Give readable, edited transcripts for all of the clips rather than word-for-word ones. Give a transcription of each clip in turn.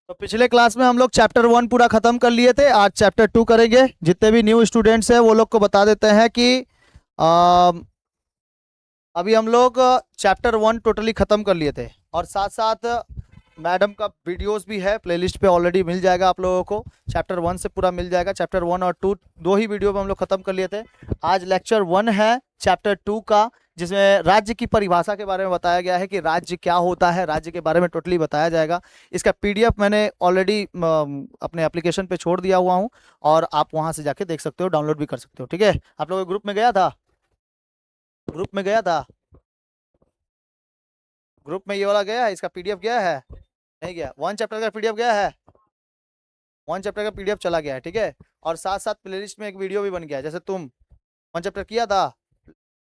तो पिछले क्लास में हम लोग चैप्टर 1 पूरा खत्म कर लिए थे। आज चैप्टर 2 करेंगे। जितने भी न्यू स्टूडेंट्स हैं वो लोग को बता देते हैं कि आ, अभी हम लोग चैप्टर 1 टोटली खत्म कर लिए थे, और साथ साथ मैडम का वीडियोस भी है, प्लेलिस्ट पे ऑलरेडी मिल जाएगा आप लोगों को। चैप्टर 1 से पूरा मिल जाएगा। चैप्टर 1 और 2 दो ही वीडियो में हम लोग खत्म कर लिए थे। आज लेक्चर 1 है चैप्टर 2 का, जिसमें राज्य की परिभाषा के बारे में बताया गया है कि राज्य क्या होता है। राज्य के बारे में टोटली बताया जाएगा। इसका पीडीएफ मैंने ऑलरेडी अपने एप्लीकेशन पे छोड़ दिया हुआ हूँ, और आप वहां से जाके देख सकते हो, डाउनलोड भी कर सकते हो। ठीक है, आप लोग ग्रुप में गया था? ग्रुप में गया था? ग्रुप में ये वाला गया है, इसका पीडीएफ गया है? नहीं गया? 1 चैप्टर का पीडीएफ गया है? 1 चैप्टर का पीडीएफ चला गया है, ठीक है। और साथ साथ प्लेलिस्ट में एक वीडियो भी बन गया है। जैसे तुम 1 चैप्टर किया था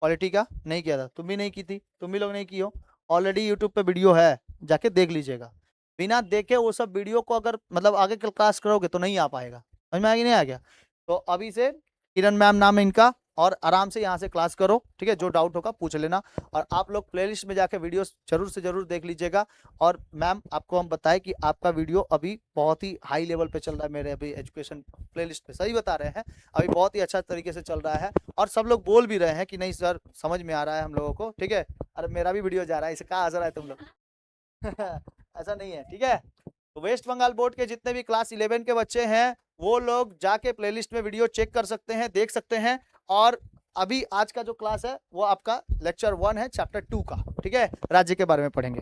पॉलिटी का, नहीं किया था, तुम भी नहीं की थी, तुम भी लोग नहीं की हो। ऑलरेडी यूट्यूब पे वीडियो है, जाके देख लीजिएगा। बिना देखे वो सब वीडियो को अगर मतलब आगे क्लास करोगे तो नहीं आ पाएगा। समझ में आ गया नहीं आ गया? तो अभी से किरण मैम नाम है इनका, और आराम से यहाँ से क्लास करो, ठीक है। जो डाउट होगा पूछ लेना। और आप लोग प्लेलिस्ट में जाके वीडियो जरूर से जरूर देख लीजिएगा। और मैम आपको हम बताएं कि आपका वीडियो अभी बहुत ही हाई लेवल पे चल रहा है। मेरे अभी एजुकेशन प्लेलिस्ट पे सही बता रहे हैं, अभी बहुत ही अच्छा तरीके से चल रहा है। और सब लोग बोल भी रहे हैं कि नहीं सर, समझ में आ रहा है हम लोगों को, ठीक है। अरे मेरा भी वीडियो जा रहा है, इसे कहाँ हंस रहा है तुम लोग? ऐसा नहीं है, ठीक है। तो वेस्ट बंगाल बोर्ड के जितने भी क्लास 11 के बच्चे हैं वो लोग जाके प्लेलिस्ट में वीडियो चेक कर सकते हैं, देख सकते हैं। और अभी आज का जो क्लास है वो आपका लेक्चर 1 है चैप्टर 2 का, ठीक है। राज्य के बारे में पढ़ेंगे।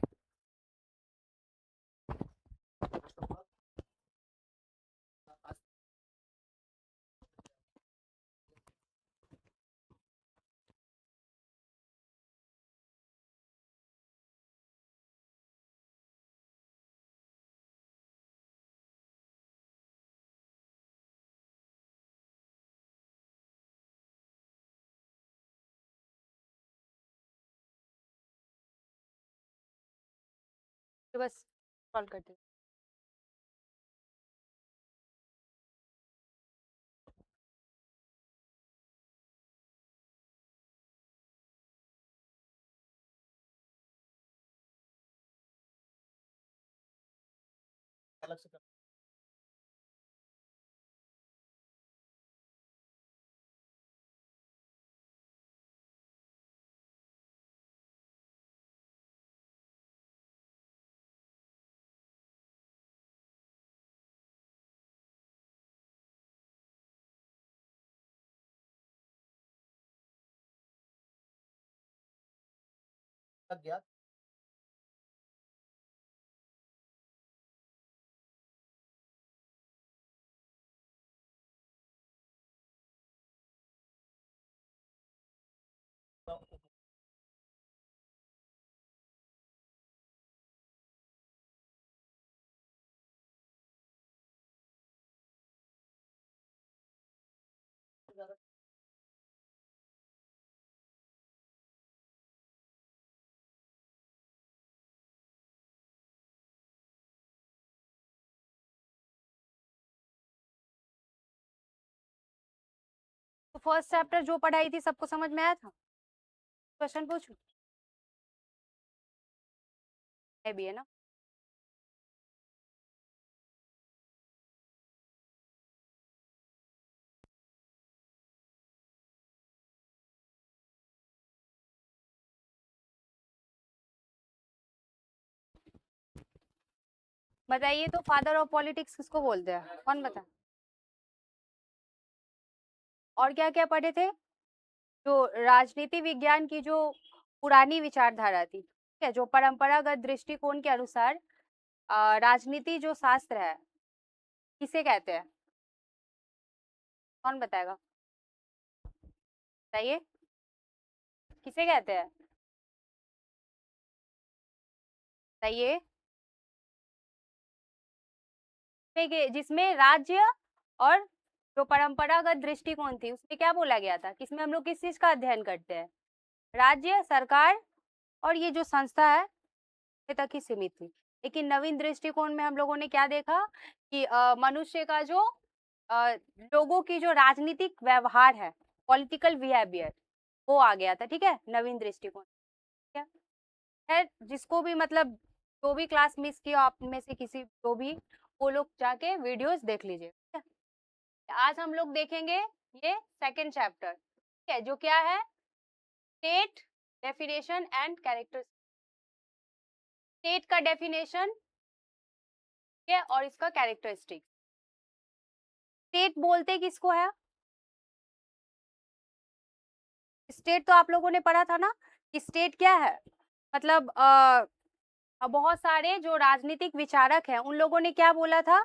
तो बस कॉल करती हूँ। अलग से लग गया। तो फर्स्ट चैप्टर जो पढ़ाई थी सबको समझ में आया था? क्वेश्चन पूछूं? है भी है ना? बताइए तो फादर ऑफ पॉलिटिक्स किसको बोलते हैं? कौन बता? और क्या क्या पढ़े थे? जो राजनीति विज्ञान की जो पुरानी विचारधारा थी, ठीक है, जो परंपरागत दृष्टिकोण के अनुसार राजनीति जो शास्त्र है किसे कहते हैं? कौन बताएगा? बताइए, किसे कहते हैं? बताइए। जिसमें राज्य और जो परंपरागत दृष्टिकोण थी उसमें क्या बोला गया था? किसमें हम लोग किस चीज का अध्ययन करते हैं? राज्य, सरकार और ये जो संस्था है ये तक ही सीमित थी। लेकिन नवीन दृष्टिकोण में हम लोगों ने क्या देखा कि मनुष्य का जो लोगों की जो राजनीतिक व्यवहार है, पॉलिटिकल बिहेवियर, वो आ गया था, ठीक है, नवीन दृष्टिकोण। ठीक है, खैर जिसको भी मतलब जो भी क्लास मिस किया आप में से किसी जो भी, वो लोग जाके वीडियोस देख लीजिए, ठीक है। आज हम लोग देखेंगे ये सेकंड चैप्टर, ठीक है, जो क्या है, state definition and character. State का डेफिनेशन है और इसका कैरेक्टरिस्टिक। स्टेट बोलते किसको है? स्टेट तो आप लोगों ने पढ़ा था ना कि स्टेट क्या है, मतलब बहुत सारे जो राजनीतिक विचारक हैं उन लोगों ने क्या बोला था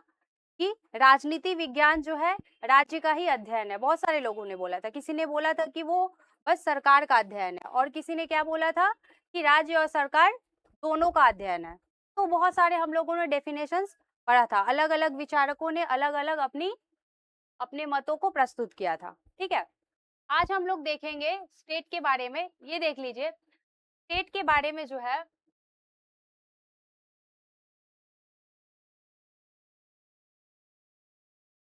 कि राजनीति विज्ञान जो है राज्य का ही अध्ययन है। बहुत सारे लोगों ने बोला था, किसी ने बोला था कि वो बस सरकार का अध्ययन है, और किसी ने क्या बोला था कि राज्य और सरकार दोनों का अध्ययन है। तो बहुत सारे हम लोगों ने डेफिनेशंस पढ़ा था, अलग अलग विचारकों ने अलग अलग अपने मतों को प्रस्तुत किया था, ठीक है। आज हम लोग देखेंगे स्टेट के बारे में। ये देख लीजिए, स्टेट के बारे में जो है,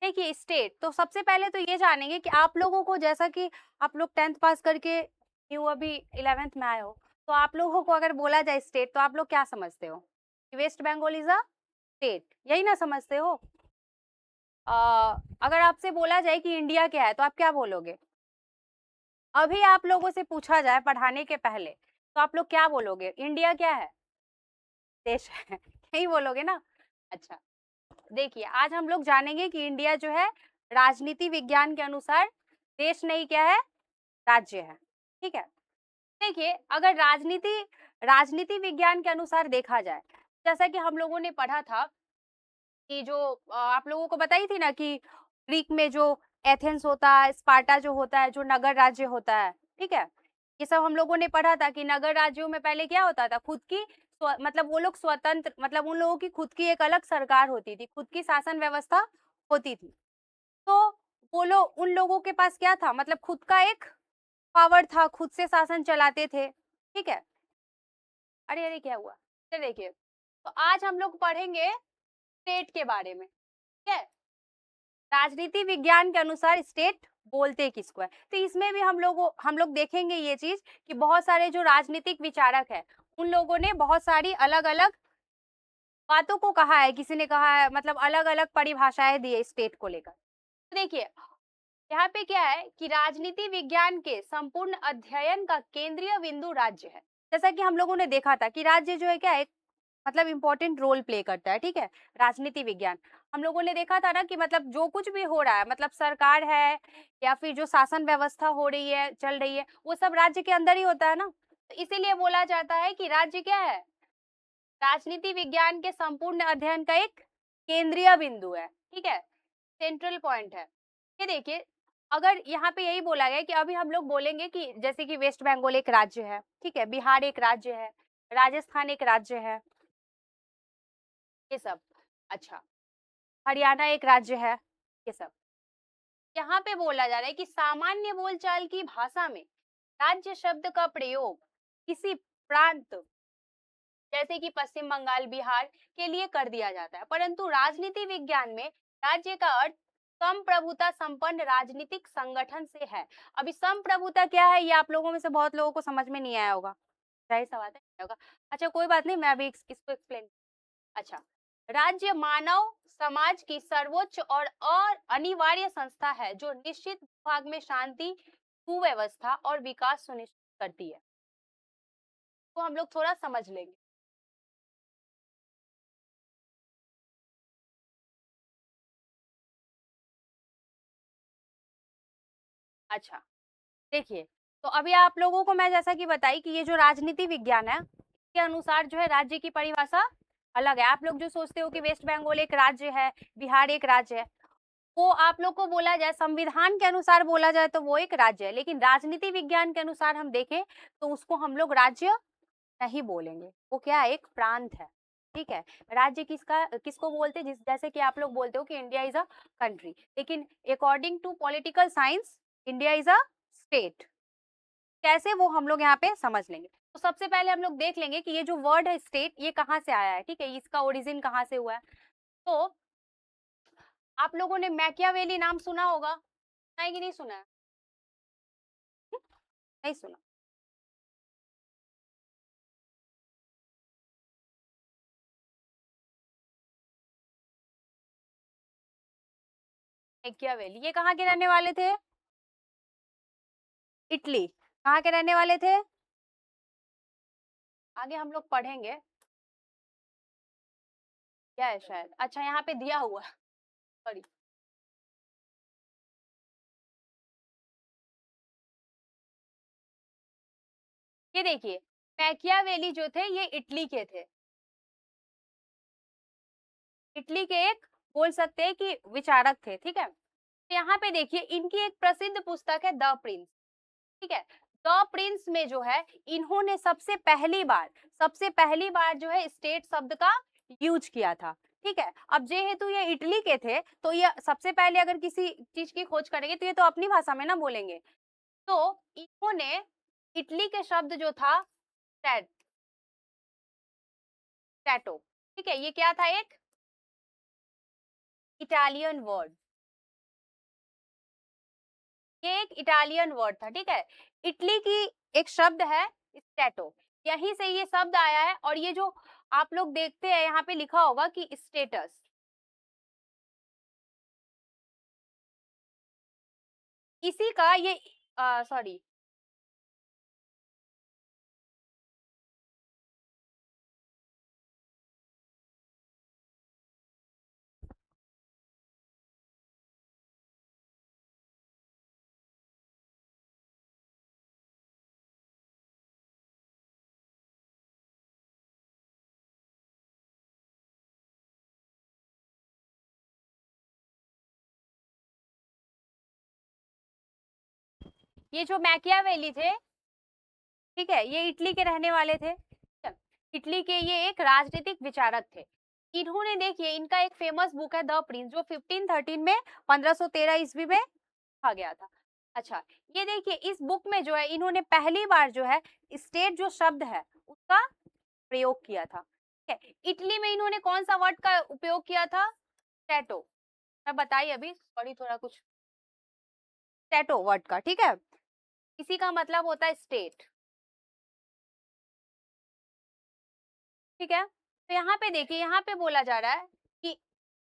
देखिए स्टेट तो सबसे पहले तो ये जानेंगे कि आप लोगों को, जैसा कि आप लोग 10th पास करके न्यू अभी 11th में आए हो, तो आप लोगों को अगर बोला जाए स्टेट तो आप लोग क्या समझते हो कि West Bengal is a state, यही ना समझते हो। अगर आपसे बोला जाए कि इंडिया क्या है तो आप क्या बोलोगे? अभी आप लोगों से पूछा जाए पढ़ाने के पहले तो आप लोग क्या बोलोगे? इंडिया क्या है? देश है। यही बोलोगे ना। अच्छा, देखिए आज हम लोग जानेंगे कि इंडिया जो है राजनीति विज्ञान के अनुसार देश नहीं, क्या है, राज्य है, ठीक है। देखिए अगर राजनीति विज्ञान के अनुसार देखा जाए, जैसा कि हम लोगों ने पढ़ा था कि जो आप लोगों को बताई थी ना कि ग्रीक में जो एथेंस होता है, स्पार्टा जो होता है, जो नगर राज्य होता है, ठीक है, ये सब हम लोगों ने पढ़ा था कि नगर राज्यों में पहले क्या होता था, खुद की मतलब वो लोग स्वतंत्र, मतलब उन लोगों की खुद की एक अलग सरकार होती थी, खुद की शासन व्यवस्था होती थी। तो वो लोग, उन लोगों के पास क्या था, मतलब खुद का एक पावर था, खुद से शासन चलाते थे, ठीक है। अरे अरे क्या हुआ? ये देखिए, तो आज हम लोग पढ़ेंगे स्टेट के बारे में, ठीक है। राजनीति विज्ञान के अनुसार स्टेट बोलते किसको है, तो इसमें भी हम लोग देखेंगे ये चीज कि बहुत सारे जो राजनीतिक विचारक है उन लोगों ने बहुत सारी अलग अलग बातों को कहा है। किसी ने कहा है, मतलब अलग अलग परिभाषाएं दी है स्टेट को लेकर। तो देखिए यहाँ पे क्या है कि राजनीति विज्ञान के संपूर्ण अध्ययन का केंद्रीय बिंदु राज्य है। जैसा कि हम लोगों ने देखा था कि राज्य जो है क्या है, मतलब इम्पोर्टेंट रोल प्ले करता है, ठीक है। राजनीति विज्ञान हम लोगों ने देखा था ना कि मतलब जो कुछ भी हो रहा है, मतलब सरकार है या फिर जो शासन व्यवस्था हो रही है, चल रही है, वो सब राज्य के अंदर ही होता है ना। तो इसीलिए बोला जाता है कि राज्य क्या है, राजनीति विज्ञान के संपूर्ण अध्ययन का एक केंद्रीय बिंदु है, ठीक है, सेंट्रल पॉइंट है। ये देखिए, अगर यहाँ पे यही बोला गया कि अभी हम लोग बोलेंगे कि जैसे कि वेस्ट बंगाल एक राज्य है, ठीक है, बिहार एक राज्य है, राजस्थान एक राज्य है, ये सब। अच्छा, हरियाणा एक राज्य है, ये सब। यहाँ पे बोला जा रहा है कि सामान्य बोलचाल की भाषा में राज्य शब्द का प्रयोग किसी प्रांत जैसे कि पश्चिम बंगाल, बिहार के लिए कर दिया जाता है, परंतु राजनीति विज्ञान में राज्य का अर्थ संप्रभुता संपन्न राजनीतिक संगठन से है। अभी संप्रभुता क्या है ये आप लोगों में से बहुत लोगों को समझ में नहीं आया होगा, जाहिर सा बात है नहीं होगा। अच्छा कोई बात नहीं, मैं अभी इसको एक्सप्लेन। अच्छा, राज्य मानव समाज की सर्वोच्च और अनिवार्य संस्था है जो निश्चित भाग में शांति, सुव्यवस्था और विकास सुनिश्चित करती है। तो हम लोग थोड़ा समझ लेंगे। अच्छा, देखिए, तो अभी आप लोगों को मैं जैसा कि बताई कि ये जो राजनीति विज्ञान है के अनुसार जो है राज्य की परिभाषा अलग है। आप लोग जो सोचते हो कि वेस्ट बंगाल एक राज्य है, बिहार एक राज्य है, वो आप लोग को बोला जाए संविधान के अनुसार बोला जाए तो वो एक राज्य है, लेकिन राजनीति विज्ञान के अनुसार हम देखें तो उसको हम लोग राज्य नहीं बोलेंगे, वो क्या है, एक प्रांत है, ठीक है। राज्य किसको बोलते हैं, जैसे कि आप लोग बोलते हो कि इंडिया इज अ कंट्री, लेकिन according to political science India is a state. कैसे, वो हम लोग यहाँ पे समझ लेंगे। तो सबसे पहले हम लोग देख लेंगे कि ये जो वर्ड है स्टेट, ये कहाँ से आया है, ठीक है, इसका ओरिजिन कहाँ से हुआ है। तो आप लोगों ने मैकियावेली नाम सुना होगा, सुना है कि नहीं सुना है? नहीं सुना। मैकियावेली, ये कहाँ के रहने वाले थे? इटली। कहाँ के रहने वाले थे? आगे हम लोग पढ़ेंगे, क्या है शायद, अच्छा यहाँ पे दिया हुआ, सॉरी। ये देखिए, मैकियावेली जो थे ये इटली के थे। इटली के एक बोल सकते हैं कि विचारक थे, ठीक है। तो यहाँ पे देखिए इनकी एक प्रसिद्ध पुस्तक है द प्रिंस, ठीक है। द प्रिंस में जो है इन्होंने सबसे पहली बार जो है स्टेट शब्द का यूज किया था, ठीक है। अब जेहेतु ये इटली के थे तो ये सबसे पहले अगर किसी चीज की खोज करेंगे तो ये तो अपनी भाषा में ना बोलेंगे, तो इन्होंने इटली के शब्द जो था टैटो, ठीक है, ये क्या था, एक इटालियन वर्ड, ये एक इटालियन वर्ड था, ठीक है। इटली की एक शब्द है स्टैटो, यहीं से ये शब्द आया है। और ये जो आप लोग देखते हैं यहाँ पे लिखा होगा कि स्टेटस, इसी का ये सॉरी, ये जो मैकियावेली थे, ठीक है, ये इटली के रहने वाले थे, ठीक है? इटली के ये एक राजनीतिक विचारक थे। इन्होंने देखिए इनका एक फेमस बुक है द प्रिंस, जो 1513 में 1513 ईस्वी में लिखा गया था। अच्छा, ये देखिए इस बुक में जो है इन्होंने पहली बार जो है स्टेट जो शब्द है उसका प्रयोग किया था, ठीक है। इटली में इन्होंने कौन सा वर्ड का उपयोग किया था? टैटो, मैं बताइए अभी, सॉरी थोड़ा कुछ, टैटो वर्ड का, ठीक है। इसी का मतलब होता है स्टेट, ठीक है। तो यहाँ पे देखिए, यहाँ पे बोला जा रहा है कि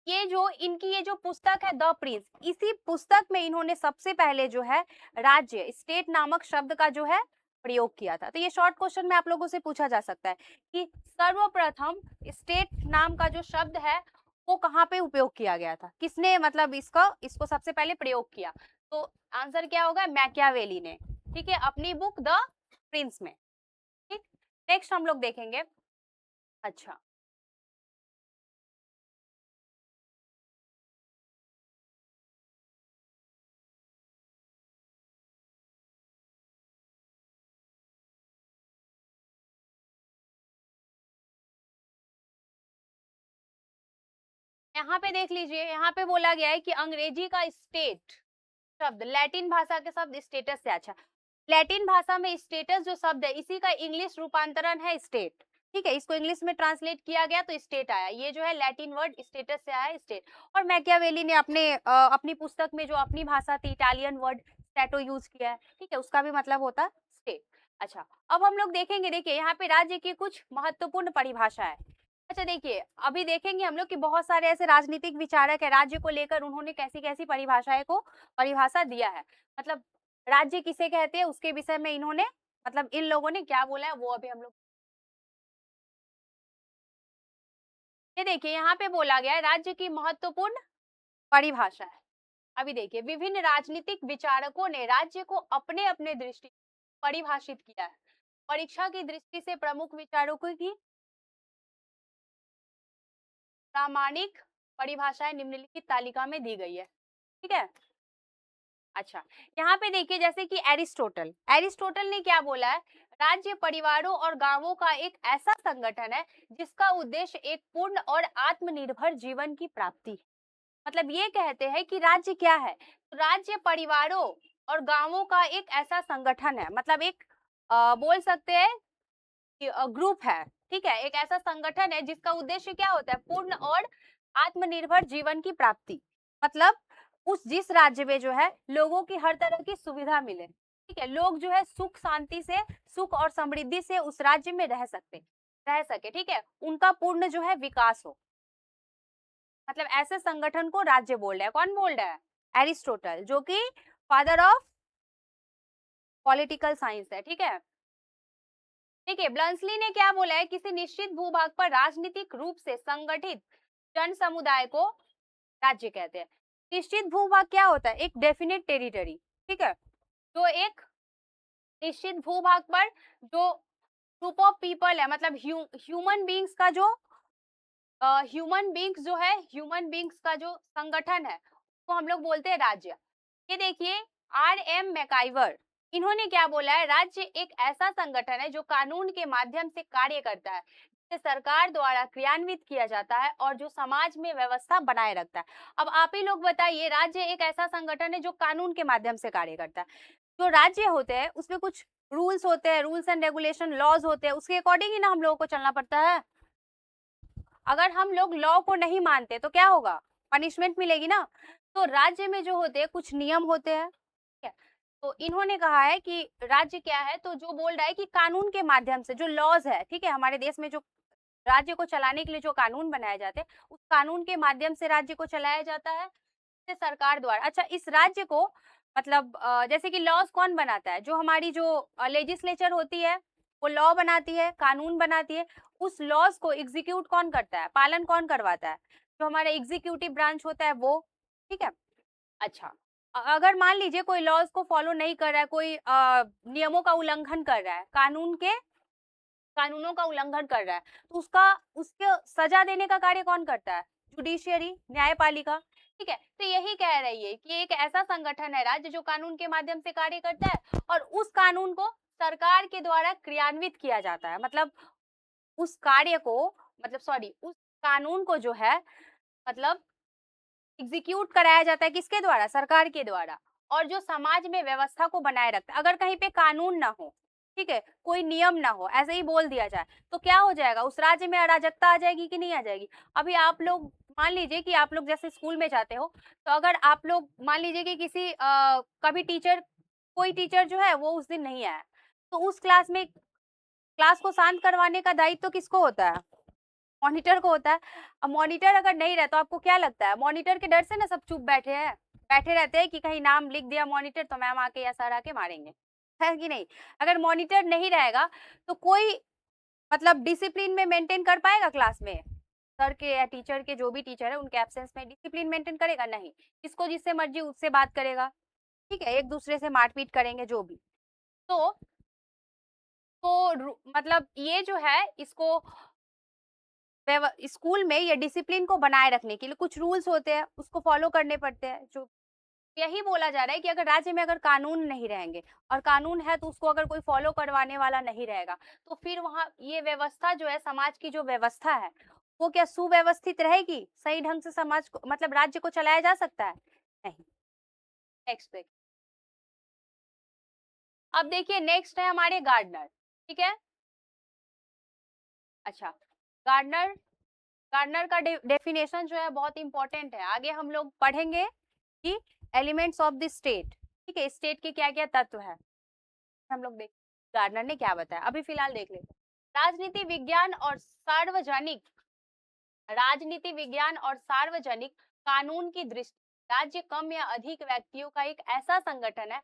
ये जो पुस्तक है द प्रिंस, इसी पुस्तक में इन्होंने सबसे पहले जो है राज्य स्टेट नामक शब्द का जो है प्रयोग किया था। तो ये शॉर्ट क्वेश्चन में आप लोगों से पूछा जा सकता है कि सर्वप्रथम स्टेट नाम का जो शब्द है वो कहाँ पे उपयोग किया गया था, किसने मतलब इसको सबसे पहले प्रयोग किया? तो आंसर क्या होगा? मैकियावेली ने, ठीक है, अपनी बुक द प्रिंस में, ठीक। नेक्स्ट हम लोग देखेंगे, अच्छा, यहाँ पे देख लीजिए, यहाँ पे बोला गया है कि अंग्रेजी का स्टेट शब्द लैटिन भाषा के शब्द स्टेटस से, अच्छा, लैटिन भाषा में स्टेटस जो शब्द है इसी का इंग्लिश रूपांतरण है स्टेट, ठीक है। इसको इंग्लिश में ट्रांसलेट किया गया तो स्टेट आया, ये जो है लैटिन वर्ड स्टेटस से आया स्टेट। और मैकियावेली ने अपनी पुस्तक में जो अपनी भाषा थी इटालियन वर्ड स्टैटो यूज किया है, ठीक है, उसका भी मतलब होता स्टेट। अच्छा, अब हम लोग देखेंगे, देखिए यहाँ पे राज्य की कुछ महत्वपूर्ण परिभाषा है। अच्छा देखिए, अभी देखेंगे हम लोग कि बहुत सारे ऐसे राजनीतिक विचारक है, राज्य को लेकर उन्होंने कैसी कैसी परिभाषाएं को परिभाषा दिया है, मतलब राज्य किसे कहते हैं उसके विषय में इन्होंने, मतलब इन लोगों ने क्या बोला है वो अभी हम लोग, ये देखिए यहाँ पे बोला गया है राज्य की महत्वपूर्ण परिभाषा है। अभी देखिए विभिन्न राजनीतिक विचारकों ने राज्य को अपने अपने दृष्टि परिभाषित किया है। परीक्षा की दृष्टि से प्रमुख विचारकों की प्रामाणिक परिभाषाएं निम्नलिखित तालिका में दी गई है, ठीक है। अच्छा, यहाँ पे देखिए जैसे कि एरिस्टोटल ने क्या बोला है? राज्य परिवारों और गांवों का एक ऐसा संगठन है जिसका उद्देश्य एक पूर्ण और आत्मनिर्भर जीवन की प्राप्ति है। मतलब ये कहते हैं कि राज्य क्या है? तो राज्य परिवारों और गांवों का एक ऐसा संगठन है, मतलब एक बोल सकते हैं कि ग्रुप है, ठीक है, एक ऐसा संगठन है जिसका उद्देश्य क्या होता है? पूर्ण और आत्मनिर्भर जीवन की प्राप्ति। मतलब उस जिस राज्य में जो है लोगों की हर तरह की सुविधा मिले, ठीक है, लोग जो है सुख शांति से, सुख और समृद्धि से उस राज्य में रह सके, ठीक है, उनका पूर्ण जो है विकास हो, मतलब ऐसे संगठन को राज्य बोल रहा है। कौन बोल रहा है? एरिस्टोटल, जो कि फादर ऑफ पॉलिटिकल साइंस है, ठीक है। देखिए ब्लंसली ने क्या बोला है, किसी निश्चित भूभाग पर राजनीतिक रूप से संगठित जन समुदाय को राज्य कहते हैं। निश्चित भूभाग क्या होता है, एक डेफिनेट टेरिटरी, ठीक है, जो एक निश्चित भूभाग पर जो ग्रुप ऑफ पीपल है, मतलब ह्यूमन बींग्स का जो ह्यूमन बींग्स का जो संगठन है वो हम लोग बोलते हैं राज्य। ये देखिए R.M. मैकाइवर, इन्होंने क्या बोला है, राज्य एक ऐसा संगठन है जो कानून के माध्यम से कार्य करता है, जिसे सरकार द्वारा क्रियान्वित किया जाता है और जो समाज में व्यवस्था बनाए रखता है। अब आप ही लोग बताइए, राज्य एक ऐसा संगठन है जो कानून के माध्यम से कार्य करता है। जो राज्य होते हैं उसमें कुछ रूल्स होते हैं, रूल्स एंड रेगुलेशन, लॉज होते हैं, उसके अकॉर्डिंग ही ना हम लोगों को चलना पड़ता है। अगर हम लोग लॉ को नहीं मानते तो क्या होगा, पनिशमेंट मिलेगी ना। तो राज्य में जो होते हैं कुछ नियम होते हैं, ठीक है। तो इन्होंने कहा है कि राज्य क्या है, तो जो बोल रहा है कि कानून के माध्यम से जो लॉज है, ठीक है, हमारे देश में जो राज्य को चलाने के लिए जो कानून बनाए जाते हैं, उस कानून के माध्यम से राज्य को चलाया जाता है से सरकार द्वारा। अच्छा, इस राज्य को मतलब जैसे कि लॉज कौन बनाता है, जो हमारी जो लेजिस्लेचर होती है वो लॉ बनाती है, कानून बनाती है। उस लॉज को एग्जीक्यूट कौन करता है, पालन कौन करवाता है, जो हमारा एग्जीक्यूटिव ब्रांच होता है वो, ठीक है। अच्छा, अगर मान लीजिए कोई लॉज को फॉलो नहीं कर रहा है, कोई नियमों का उल्लंघन कर रहा है, कानूनों का उल्लंघन कर रहा है, तो उसके सजा देने का कार्य कौन करता है, जुडिशियरी, न्यायपालिका, ठीक है। तो यही कह रही है कि एक ऐसा संगठन है राज्य जो कानून के माध्यम से कार्य करता है और उस कानून को सरकार के द्वारा क्रियान्वित किया जाता है, मतलब उस कार्य को, मतलब सॉरी, उस कानून को जो है मतलब एग्जीक्यूट कराया जाता है किसके द्वारा, सरकार के द्वारा, और जो समाज में व्यवस्था को बनाए रखता है। अगर कहीं पे कानून ना हो, ठीक है, कोई नियम ना हो, ऐसे ही बोल दिया जाए तो क्या हो जाएगा, उस राज्य में अराजकता आ जाएगी कि नहीं आ जाएगी। अभी आप लोग मान लीजिए कि आप लोग जैसे स्कूल में जाते हो, तो अगर आप लोग मान लीजिए कि किसी कभी कोई टीचर जो है वो उस दिन नहीं आया, तो उस क्लास को शांत करवाने का दायित्व तो किसको होता है, मॉनिटर को होता है। अब मॉनिटर अगर नहीं रहता तो आपको क्या लगता है, मॉनिटर के डर से ना सब चुप बैठे रहते हैं कि कहीं नाम लिख दिया मॉनिटर तो मैम आके या सर आके मारेंगे, है कि नहीं। अगर मॉनिटर नहीं रहेगा तो कोई मतलब डिसिप्लिन में मेंटेन कर पाएगा क्लास में, सर के या टीचर के, जो भी टीचर है उनके एब्सेंस में डिसिप्लिन मेंटेन करेगा नहीं, किसको जिससे मर्जी उससे बात करेगा, ठीक है, एक दूसरे से मारपीट करेंगे जो भी। तो मतलब ये जो है इसको स्कूल में ये डिसिप्लिन को बनाए रखने के लिए कुछ रूल्स होते हैं, उसको फॉलो करने पड़ते हैं। जो यही बोला जा रहा है कि अगर राज्य में अगर कानून नहीं रहेंगे और कानून है तो उसको अगर कोई फॉलो करवाने वाला नहीं रहेगा, तो फिर वहाँ ये व्यवस्था जो है, समाज की जो व्यवस्था है वो क्या सुव्यवस्थित रहेगी, सही ढंग से समाज को मतलब राज्य को चलाया जा सकता है, नहीं। नेक्स्ट देखिए, अब देखिए नेक्स्ट है हमारे गार्डनर, ठीक है। अच्छा, गार्डनर गार्डनर का डेफिनेशन जो है बहुत इंपॉर्टेंट है, आगे हम लोग पढ़ेंगे कि एलिमेंट्स ऑफ द स्टेट, ठीक है, स्टेट के क्या क्या तत्व है, हम लोग देख गार्डनर ने क्या बताया। अभी फिलहाल देख लेते हैं, राजनीति विज्ञान और सार्वजनिक कानून की दृष्टि राज्य कम या अधिक व्यक्तियों का एक ऐसा संगठन है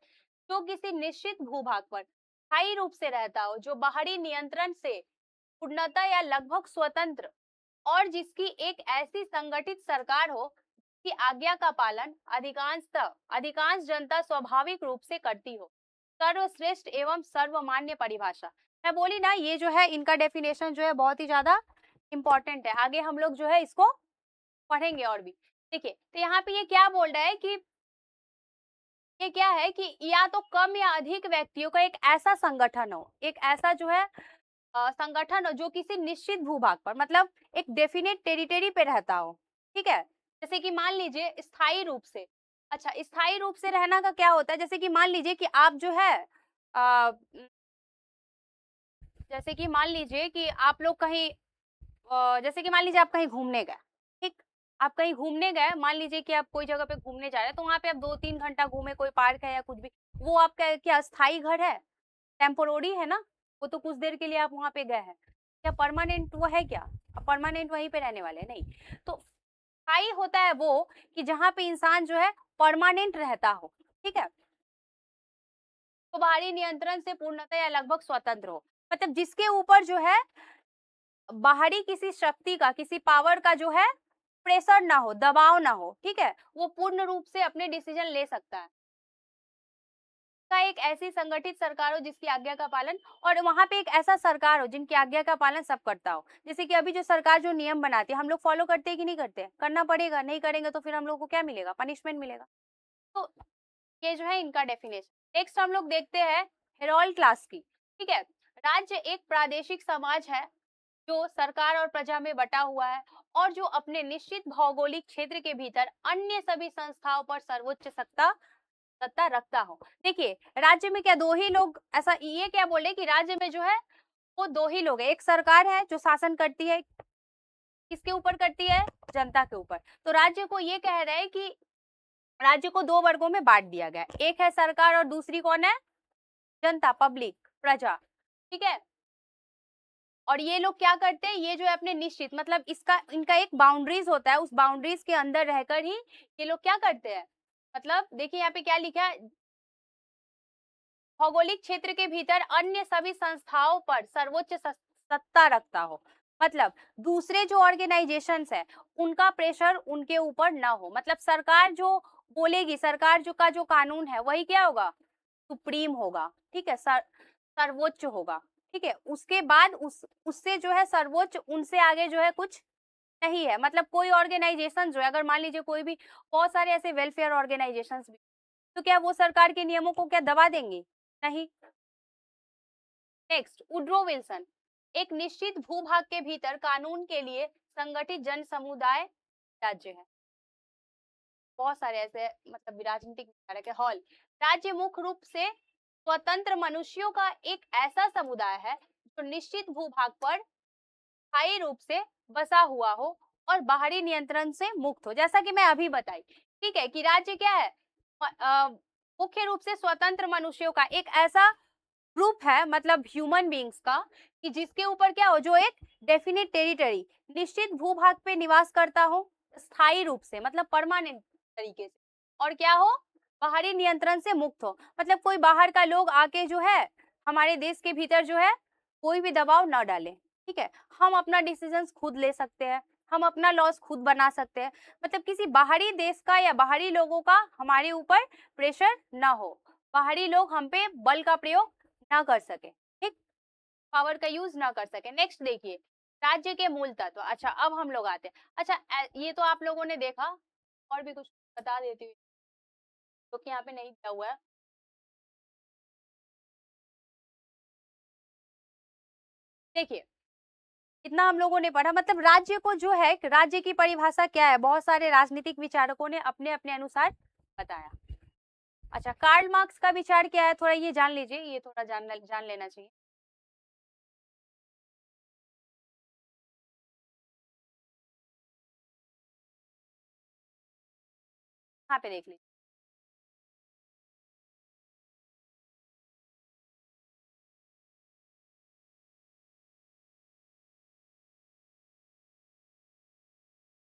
जो किसी निश्चित भूभाग पर स्थायी रूप से रहता हो, जो बाहरी नियंत्रण से पूर्णतः या लगभग स्वतंत्र, और जिसकी एक ऐसी संगठित सरकार हो कि आज्ञा का पालन अधिकांश जनता स्वाभाविक रूप से करती हो। सर्वश्रेष्ठ एवं सर्वमान्य परिभाषा, मैं बोली ना, ये जो है इनका डेफिनेशन जो है बहुत ही ज्यादा इंपॉर्टेंट है, आगे हम लोग जो है इसको पढ़ेंगे और भी। देखिए तो यहाँ पे ये क्या बोल रहा है कि ये क्या है कि या तो कम या अधिक व्यक्तियों का एक ऐसा संगठन हो, एक ऐसा जो है संगठन हो जो किसी निश्चित भूभाग पर, मतलब एक डेफिनेट टेरिटरी पे रहता हो, ठीक है। जैसे कि मान लीजिए स्थायी रूप से, अच्छा स्थायी रूप से रहना का क्या होता है, जैसे कि मान लीजिए कि आप जो है अ, जैसे कि मान लीजिए कि आप लोग कहीं जैसे कि मान लीजिए आप कहीं घूमने गए, ठीक, आप कहीं घूमने गए, मान लीजिए कि आप कोई जगह पे घूमने जा रहे हैं, तो वहां पे आप 2-3 घंटा घूमे, कोई पार्क है या कुछ भी, वो आपका क्या स्थायी घर है, टेम्पोररी है ना, वो तो कुछ देर के लिए आप वहां पे गए हैं, क्या परमानेंट वो है क्या, परमानेंट वहीं पे रहने वाले नहीं। तो स्थायी होता है वो कि जहाँ पे इंसान जो है परमानेंट रहता हो, ठीक है, तो बाहरी नियंत्रण से पूर्णतः या लगभग स्वतंत्र हो, मतलब जिसके ऊपर जो है बाहरी किसी शक्ति का, किसी पावर का जो है प्रेशर ना हो, दबाव ना हो, ठीक है, वो पूर्ण रूप से अपने डिसीजन ले सकता है। का एक ऐसी संगठित सरकार हो जिसकी आज्ञा का पालन, और वहां पे एक ऐसा सरकार हो जिनकी आज्ञा का पालन सब करता हो। जैसे कि अभी जो सरकार जो नियम बनाती है हम लोग फॉलो करते हैं कि नहीं करते हैं? करना पड़ेगा, नहीं करेंगे तो फिर हम लोग को क्या मिलेगा? पनिशमेंट मिलेगा। तो ये जो है इनका डेफिनेशन। नेक्स्ट हम लोग देखते हैं हेरोल्ड क्लास की, ठीक है। राज्य एक प्रादेशिक समाज है जो सरकार और प्रजा में बटा हुआ है और जो अपने निश्चित भौगोलिक क्षेत्र के भीतर अन्य सभी संस्थाओं पर सर्वोच्च सत्ता रखता हो। देखिए राज्य में क्या दो ही लोग, ऐसा ये क्या बोले कि राज्य में जो है वो दो ही लोग है, एक सरकार है जो शासन करती है, किसके ऊपर करती है? जनता के ऊपर। तो राज्य को ये कह रहे हैं कि राज्य को दो वर्गों में बांट दिया गया है, एक है सरकार और दूसरी कौन है? जनता, पब्लिक, प्रजा, ठीक है। और ये लोग क्या करते हैं, ये जो है अपने निश्चित, मतलब इसका इनका एक बाउंड्रीज होता है, उस बाउंड्रीज के अंदर रहकर ही ये लोग क्या करते हैं, मतलब देखिए यहाँ पे क्या लिखा है, भौगोलिक क्षेत्र के भीतर अन्य सभी संस्थाओं पर सर्वोच्च सत्ता रखता हो। मतलब दूसरे जो ऑर्गेनाइजेशंस है उनका प्रेशर उनके ऊपर ना हो, मतलब सरकार जो बोलेगी, सरकार जो का जो कानून है वही क्या होगा? सुप्रीम होगा, ठीक है, सर्वोच्च होगा, ठीक है। उसके बाद उससे जो है सर्वोच्च, उनसे आगे जो है कुछ नहीं है। मतलब कोई ऑर्गेनाइजेशन जो है, अगर मान लीजिए कोई भी, बहुत सारे ऐसे वेलफेयर ऑर्गेनाइजेशंस भी, तो क्या वो सरकार के नियमों को क्या दबा देंगे? नहीं। नेक्स्ट वुड्रो विल्सन, एक निश्चित भूभाग के भीतर कानून के लिए संगठित जन समुदाय राज्य है। बहुत सारे ऐसे मतलब राजनीतिक विचारक है। हॉल, राज्य मुख्य रूप से स्वतंत्र मनुष्यों का एक ऐसा समुदाय है जो निश्चित भूभाग पर स्थायी रूप से बसा हुआ हो और बाहरी नियंत्रण से मुक्त हो। जैसा कि मैं अभी बताई, ठीक है, कि राज्य क्या है? मुख्य रूप से स्वतंत्र मनुष्यों का एक ऐसा ग्रुप है, मतलब ह्यूमन बींग्स का, कि जिसके ऊपर क्या हो, जो एक डेफिनेट टेरिटरी, निश्चित भूभाग पे निवास करता हो स्थायी रूप से, मतलब परमानेंट तरीके से, और क्या हो, बाहरी नियंत्रण से मुक्त हो, मतलब कोई बाहर का लोग आके जो है हमारे देश के भीतर जो है कोई भी दबाव न डाले, ठीक है। हम अपना डिसीजंस खुद ले सकते हैं, हम अपना लॉस खुद बना सकते हैं, मतलब किसी बाहरी देश का या बाहरी लोगों का हमारे ऊपर प्रेशर ना हो, बाहरी लोग हम पे बल का प्रयोग ना कर सके, ठीक, पावर का यूज ना कर सके। नेक्स्ट देखिए राज्य के मूल तत्व। अच्छा अब हम लोग आते हैं, अच्छा ये तो आप लोगों ने देखा, और भी कुछ बता देती हूँ तो कि यहाँ पे नहीं दिया हुआ है। देखिए इतना हम लोगों ने पढ़ा, मतलब राज्य को जो है, राज्य की परिभाषा क्या है, बहुत सारे राजनीतिक विचारकों ने अपने अपने अनुसार बताया। अच्छा कार्ल मार्क्स का विचार क्या है, थोड़ा ये जान लीजिए, ये थोड़ा जान लेना चाहिए। यहाँ पे देख लीजिए,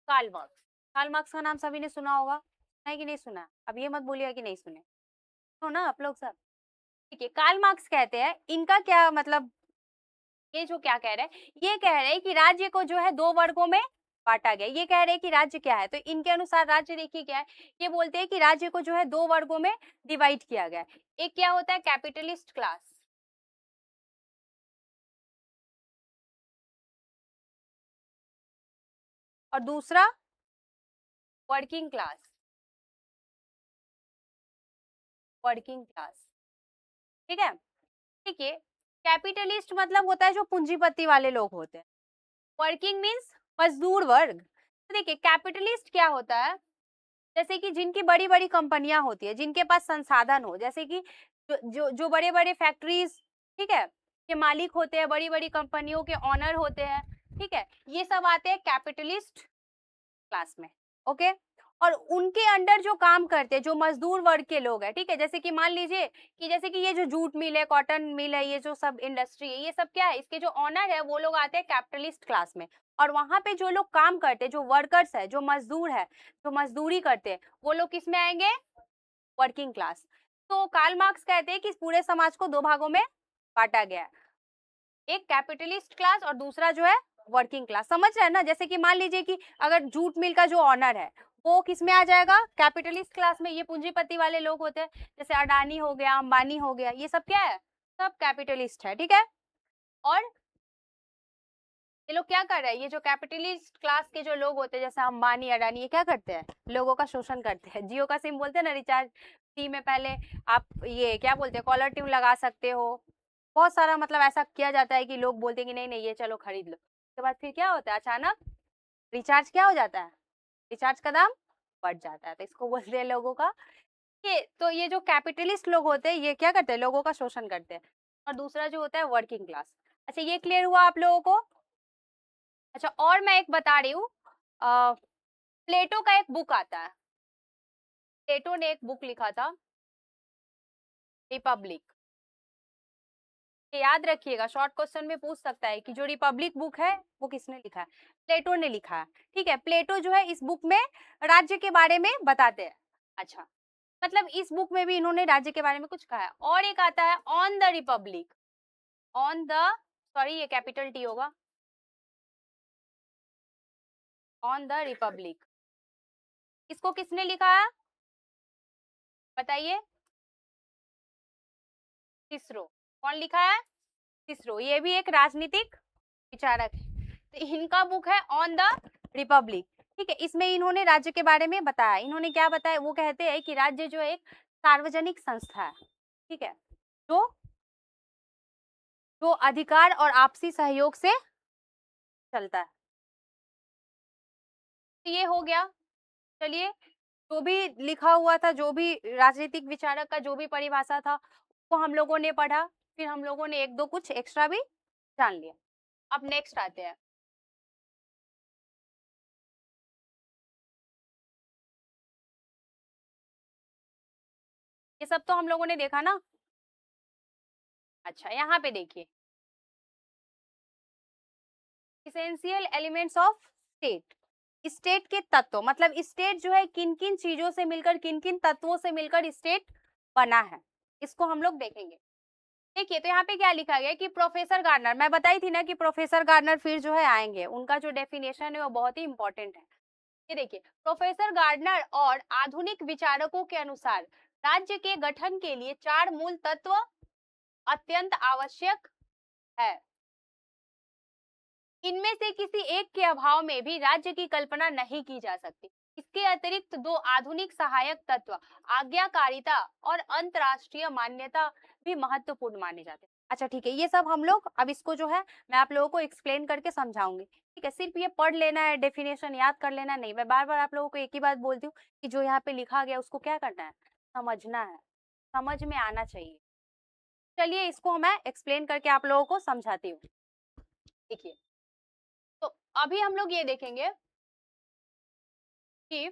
कार्ल मार्क्स। कार्ल मार्क्स का नाम सभी ने सुना होगा, है कि नहीं सुना? अब ये मत बोलिएगा कि नहीं सुने, तो ना आप लोग सब, ठीक है। कार्ल मार्क्स कहते हैं, इनका क्या मतलब, ये जो क्या कह रहे हैं, ये कह रहे हैं कि राज्य को जो है दो वर्गों में बांटा गया। ये कह रहे हैं कि राज्य क्या है, तो इनके अनुसार राज्य देखिए क्या है, ये बोलते हैं कि राज्य को जो है दो वर्गों में डिवाइड किया गया है। एक क्या होता है, कैपिटलिस्ट क्लास, और दूसरा वर्किंग क्लास, वर्किंग क्लास, ठीक है। ठीक है, कैपिटलिस्ट मतलब होता है जो पूंजीपति वाले लोग होते हैं, वर्किंग मीन्स मजदूर वर्ग। तो देखिए कैपिटलिस्ट क्या होता है, जैसे कि जिनकी बड़ी बड़ी कंपनियां होती है, जिनके पास संसाधन हो, जैसे कि जो बड़े बड़े फैक्ट्रीज, ठीक है, के मालिक होते हैं, बड़ी बड़ी कंपनियों के ऑनर होते हैं, ठीक है, ये सब आते हैं कैपिटलिस्ट क्लास में, ओके। और उनके अंडर जो काम करते हैं, जो मजदूर वर्ग के लोग हैं, ठीक है, जैसे कि मान लीजिए कि जैसे कि ये जो जूट मिल है, कॉटन मिल है, ये जो सब इंडस्ट्री है, ये सब क्या है, इसके जो ऑनर है वो लोग आते हैं कैपिटलिस्ट क्लास में, और वहां पे जो लोग काम करते हैं, जो वर्कर्स है, जो मजदूर है, जो मजदूरी करते हैं, वो लोग किस में आएंगे? Working class. तो कार्ल मार्क्स कहते हैं कि इस पूरे समाज को दो भागों में बांटा गया है, एक कैपिटलिस्ट क्लास और दूसरा जो है वर्किंग क्लास। समझ रहे हैं ना? जैसे कि मान लीजिए कि अगर जूट मिल का जो ऑनर है वो किस में आ जाएगा? कैपिटलिस्ट क्लास में। ये पूंजीपति वाले लोग होते हैं, जैसे अडानी हो गया, अंबानी हो गया, ये सब क्या है? सब कैपिटलिस्ट है, ठीक है। और ये लोग क्या कर रहे हैं? ये जो कैपिटलिस्ट क्लास के जो लोग होते हैं, जैसे अंबानी, अडानी, ये क्या करते हैं? लोगों का शोषण करते हैं। जियो का सिम बोलते हैं ना, रिचार्ज फ्री में पहले आप ये क्या बोलते हैं, कॉलर ट्यून लगा सकते हो। बहुत सारा मतलब ऐसा किया जाता है कि लोग बोलते हैं कि नहीं नहीं ये चलो खरीद लो। उसके बाद फिर क्या होता है? अचानक रिचार्ज क्या हो जाता है? रिचार्ज का दाम बढ़ जाता है। तो इसको बोलते हैं लोगों का ये। तो ये जो कैपिटलिस्ट लोग होते हैं ये क्या करते हैं? लोगों का शोषण करते हैं। और दूसरा जो होता है वर्किंग क्लास। अच्छा, ये क्लियर हुआ आप लोगों को? अच्छा, और मैं एक बता रही हूँ, प्लेटो का एक बुक आता है। प्लेटो ने एक बुक लिखा था, रिपब्लिक। ये याद रखिएगा, शॉर्ट क्वेश्चन में पूछ सकता है कि जो रिपब्लिक बुक है वो किसने लिखा है? प्लेटो ने लिखा है, ठीक है। प्लेटो जो है इस बुक में राज्य के बारे में बताते हैं। अच्छा, मतलब इस बुक में भी इन्होंने राज्य के बारे में कुछ कहा है। और एक आता है on the Republic, on the, sorry ये कैपिटल टी होगा, ऑन द रिपब्लिक। इसको किसने लिखा है बताइए? सिसरो। कौन लिखा है? सिसरो। ये भी एक राजनीतिक विचारक है। तो इनका बुक है ऑन द रिपब्लिक, ठीक है। इसमें इन्होंने राज्य के बारे में बताया। इन्होंने क्या बताया? वो कहते हैं कि राज्य जो एक सार्वजनिक संस्था है, ठीक है, जो जो अधिकार और आपसी सहयोग से चलता है। तो ये हो गया। चलिए, जो भी लिखा हुआ था, जो भी राजनीतिक विचारक का जो भी परिभाषा था वो हम लोगों ने पढ़ा। फिर हम लोगों ने एक दो कुछ एक्स्ट्रा भी जान लिया। अब नेक्स्ट आते हैं। ये सब तो हम लोगों ने देखा ना। अच्छा, यहाँ पे देखिए, essential elements of state. State के तत्व, मतलब स्टेट जो है किन किन चीजों से मिलकर, किन किन तत्वों से मिलकर स्टेट बना है, इसको हम लोग देखेंगे। देखिए, तो यहाँ पे क्या लिखा गया है कि प्रोफेसर गार्डनर, मैं बताई थी ना कि प्रोफेसर गार्डनर फिर जो है आएंगे, उनका जो डेफिनेशन है वो बहुत ही इंपॉर्टेंट है। ये देखिए, प्रोफेसर गार्डनर और आधुनिक विचारकों के अनुसार राज्य के गठन के लिए चार मूल तत्व अत्यंत आवश्यक है। इनमें से किसी एक के अभाव में भी राज्य की कल्पना नहीं की जा सकती। इसके अतिरिक्त दो आधुनिक सहायक तत्व, आज्ञाकारिता और अंतरराष्ट्रीय मान्यता भी महत्वपूर्ण माने जाते हैं। अच्छा ठीक है, ये सब हम लोग अब इसको जो है मैं आप लोगों को एक्सप्लेन करके समझाऊंगी, ठीक है। सिर्फ ये पढ़ लेना है, डेफिनेशन याद कर लेना नहीं। मैं बार बार आप लोगों को एक ही बात बोलती हूँ कि जो यहाँ पे लिखा गया उसको क्या करना है? समझना है, समझ में आना चाहिए। चलिए, इसको मैं एक्सप्लेन करके आप लोगों को समझाती हूँ। देखिए, तो अभी हम लोग ये देखेंगे कि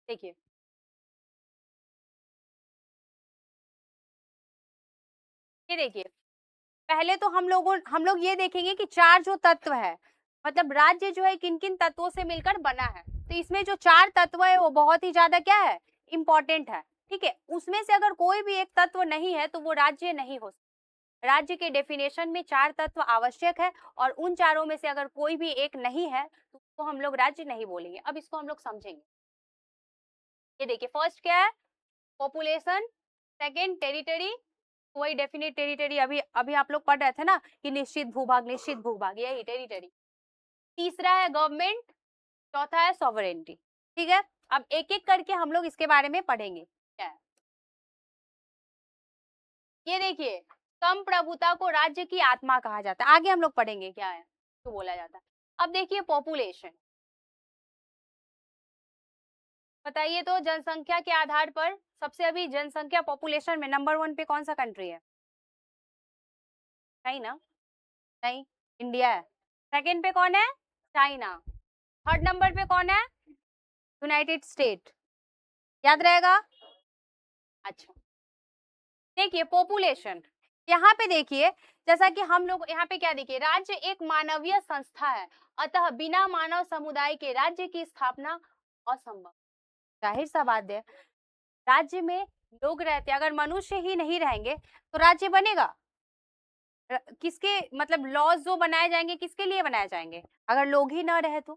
देखिए, ये देखिए, पहले तो हम लोग ये देखेंगे कि चार जो तत्व है, मतलब राज्य जो है किन किन तत्वों से मिलकर बना है। तो इसमें जो चार तत्व है वो बहुत ही ज्यादा क्या है? इंपॉर्टेंट है, ठीक है। उसमें से अगर कोई भी एक तत्व नहीं है तो वो राज्य नहीं हो सकता। राज्य के डेफिनेशन में चार तत्व आवश्यक है और उन चारों में से अगर कोई भी एक नहीं है तो उसको हम लोग राज्य नहीं बोलेंगे। अब इसको हम लोग समझेंगे। ये देखिए, फर्स्ट क्या है? पॉपुलेशन। सेकेंड टेरिटरी, वही डेफिनेट टेरिटरी, अभी अभी आप लोग पढ़ रहे थे ना कि निश्चित भूभाग, निश्चित भूभाग, यही टेरिटरी। तीसरा है गवर्नमेंट, चौथा है सॉवरेनिटी, ठीक है। अब एक एक करके हम लोग इसके बारे में पढ़ेंगे क्या है। ये देखिए, संप्रभुता को राज्य की आत्मा कहा जाता है। आगे हम लोग पढ़ेंगे क्या है तो बोला जाता है। अब देखिए, पॉपुलेशन, बताइए तो जनसंख्या के आधार पर सबसे अभी जनसंख्या पॉपुलेशन में नंबर 1 पे कौन सा कंट्री है? चाइना? नहीं, इंडिया है। सेकंड पे कौन है? चाइना। थर्ड नंबर पे कौन है? United state. याद रहेगा? अच्छा, देखिए पॉपुलेशन, यहाँ पे देखिए जैसा कि हम लोग यहाँ पे क्या देखिए, राज्य एक मानवीय संस्था है, अतः बिना मानव समुदाय के राज्य की स्थापना असंभव। जाहिर सा बात है, राज्य में लोग रहते हैं, अगर मनुष्य ही नहीं रहेंगे तो राज्य बनेगा? किसके मतलब लॉज जो बनाए जाएंगे किसके लिए बनाए जाएंगे, अगर लोग ही ना रहे तो?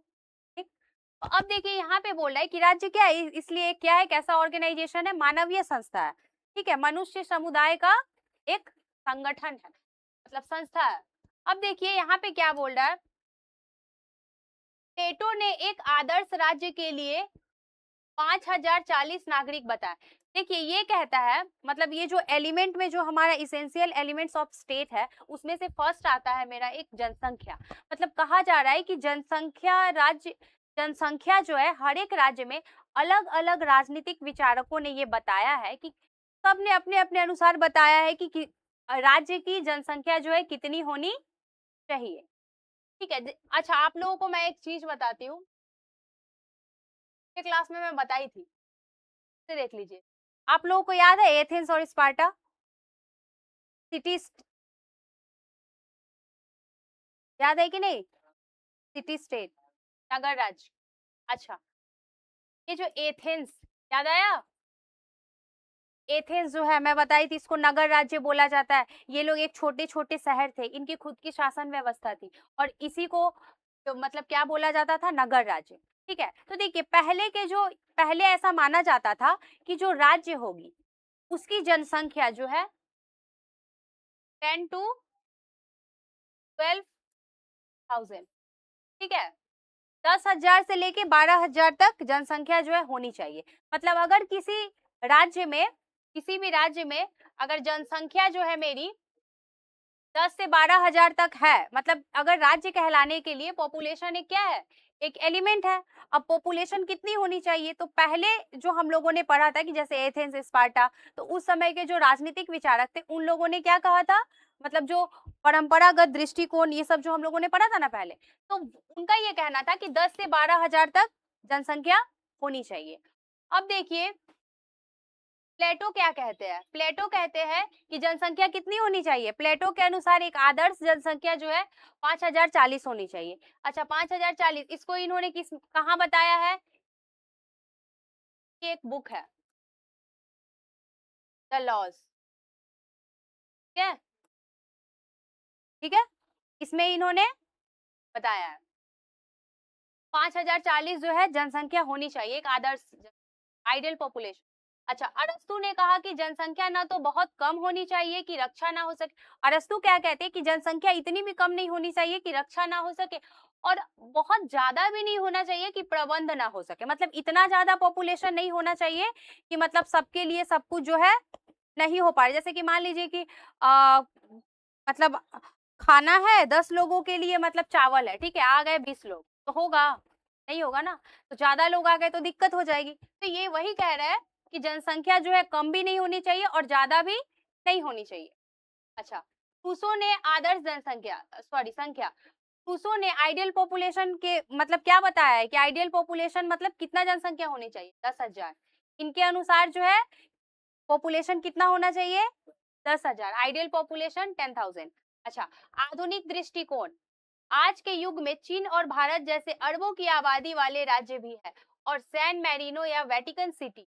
ठीक। तो अब देखिए यहाँ पे बोल रहा है कि राज्य क्या है, इसलिए क्या है, कैसा ऑर्गेनाइजेशन है, मानवीय संस्था है। ठीक है, मनुष्य समुदाय का एक संगठन है, मतलब संस्था है। अब देखिए यहाँ पे क्या बोल रहा है, प्लेटो ने एक आदर्श राज्य के लिए 5040 नागरिक बताए। देखिए ये कहता है, मतलब ये जो एलिमेंट में जो हमारा इसेंशियल एलिमेंट्स ऑफ स्टेट है उसमें से फर्स्ट आता है मेरा एक जनसंख्या। मतलब कहा जा रहा है कि जनसंख्या जो है हर एक राज्य में अलग अलग राजनीतिक विचारकों ने ये बताया है कि सबने अपने अपने अनुसार बताया है कि राज्य की जनसंख्या जो है कितनी होनी चाहिए। ठीक है। अच्छा, आप लोगों को मैं एक चीज बताती हूँ, क्लास में मैं बताई थी, इसे देख लीजिए। आप लोगों को याद है एथेंस और स्पार्टा सिटी, याद है कि नहीं? सिटी स्टेट, नगर राज्य। अच्छा, ये जो एथेंस, याद आया? एथेंस जो है मैं बताई थी, इसको नगर राज्य बोला जाता है। ये लोग एक छोटे छोटे शहर थे, इनकी खुद की शासन व्यवस्था थी और इसी को तो मतलब क्या बोला जाता था, नगर राज्य। ठीक है, तो देखिए पहले ऐसा माना जाता था कि जो राज्य होगी उसकी जनसंख्या जो है 10 to 12,000। ठीक है, 10,000 से लेके 12,000 तक जनसंख्या जो है होनी चाहिए। मतलब अगर किसी भी राज्य में अगर जनसंख्या जो है मेरी 10 से 12,000 तक है, मतलब अगर राज्य कहलाने के लिए पॉपुलेशन एक क्या है, एक एलिमेंट है। अब पॉपुलेशन कितनी होनी चाहिए, तो पहले जो हम लोगों ने पढ़ा था कि जैसे एथेंस, स्पार्टा, तो उस समय के जो राजनीतिक विचारक थे उन लोगों ने क्या कहा था, मतलब जो परंपरागत दृष्टिकोण ये सब जो हम लोगों ने पढ़ा था ना पहले, तो उनका ये कहना था कि 10 से 12,000 तक जनसंख्या होनी चाहिए। अब देखिए प्लेटो क्या कहते हैं, प्लेटो कहते हैं कि जनसंख्या कितनी होनी चाहिए, प्लेटो के अनुसार एक आदर्श जनसंख्या जो है 5040 होनी चाहिए। अच्छा, 5040 इसको इन्होंने कहाँ बताया है, कि एक बुक है द लॉज। ठीक है, ठीक है, इसमें इन्होंने बताया है 5040 जो है जनसंख्या होनी चाहिए, एक आदर्श आइडियल पॉपुलेशन। अच्छा, अरस्तु ने कहा कि जनसंख्या ना तो बहुत कम होनी चाहिए कि रक्षा ना हो सके। अरस्तु क्या कहते हैं कि जनसंख्या इतनी भी कम नहीं होनी चाहिए कि रक्षा ना हो सके और बहुत ज्यादा भी नहीं होना चाहिए कि प्रबंध ना हो सके। मतलब इतना ज्यादा पॉपुलेशन नहीं होना चाहिए कि मतलब सबके लिए सब कुछ जो है नहीं हो पा रहा। जैसे कि मान लीजिए कि मतलब खाना है 10 लोगों के लिए, मतलब चावल है, ठीक है, आ गए 20 लोग तो होगा नहीं होगा ना, तो ज्यादा लोग आ गए तो दिक्कत हो जाएगी। तो ये वही कह रहा है कि जनसंख्या जो है कम भी नहीं होनी चाहिए और ज्यादा भी नहीं होनी चाहिए। अच्छा, रूसो ने आदर्श जनसंख्या सॉरी संख्या, रूसो ने आइडियल पॉपुलेशन के मतलब क्या बताया है कि आइडियल पॉपुलेशन मतलब कितना जनसंख्या होनी चाहिए, 10,000। इनके अनुसार जो है पॉपुलेशन कितना होना चाहिए, 10,000, आइडियल पॉपुलेशन 10,000। अच्छा, आधुनिक दृष्टिकोण, आज के युग में चीन और भारत जैसे अरबों की आबादी वाले राज्य भी है और सैन मैरिनो या वेटिकन सिटी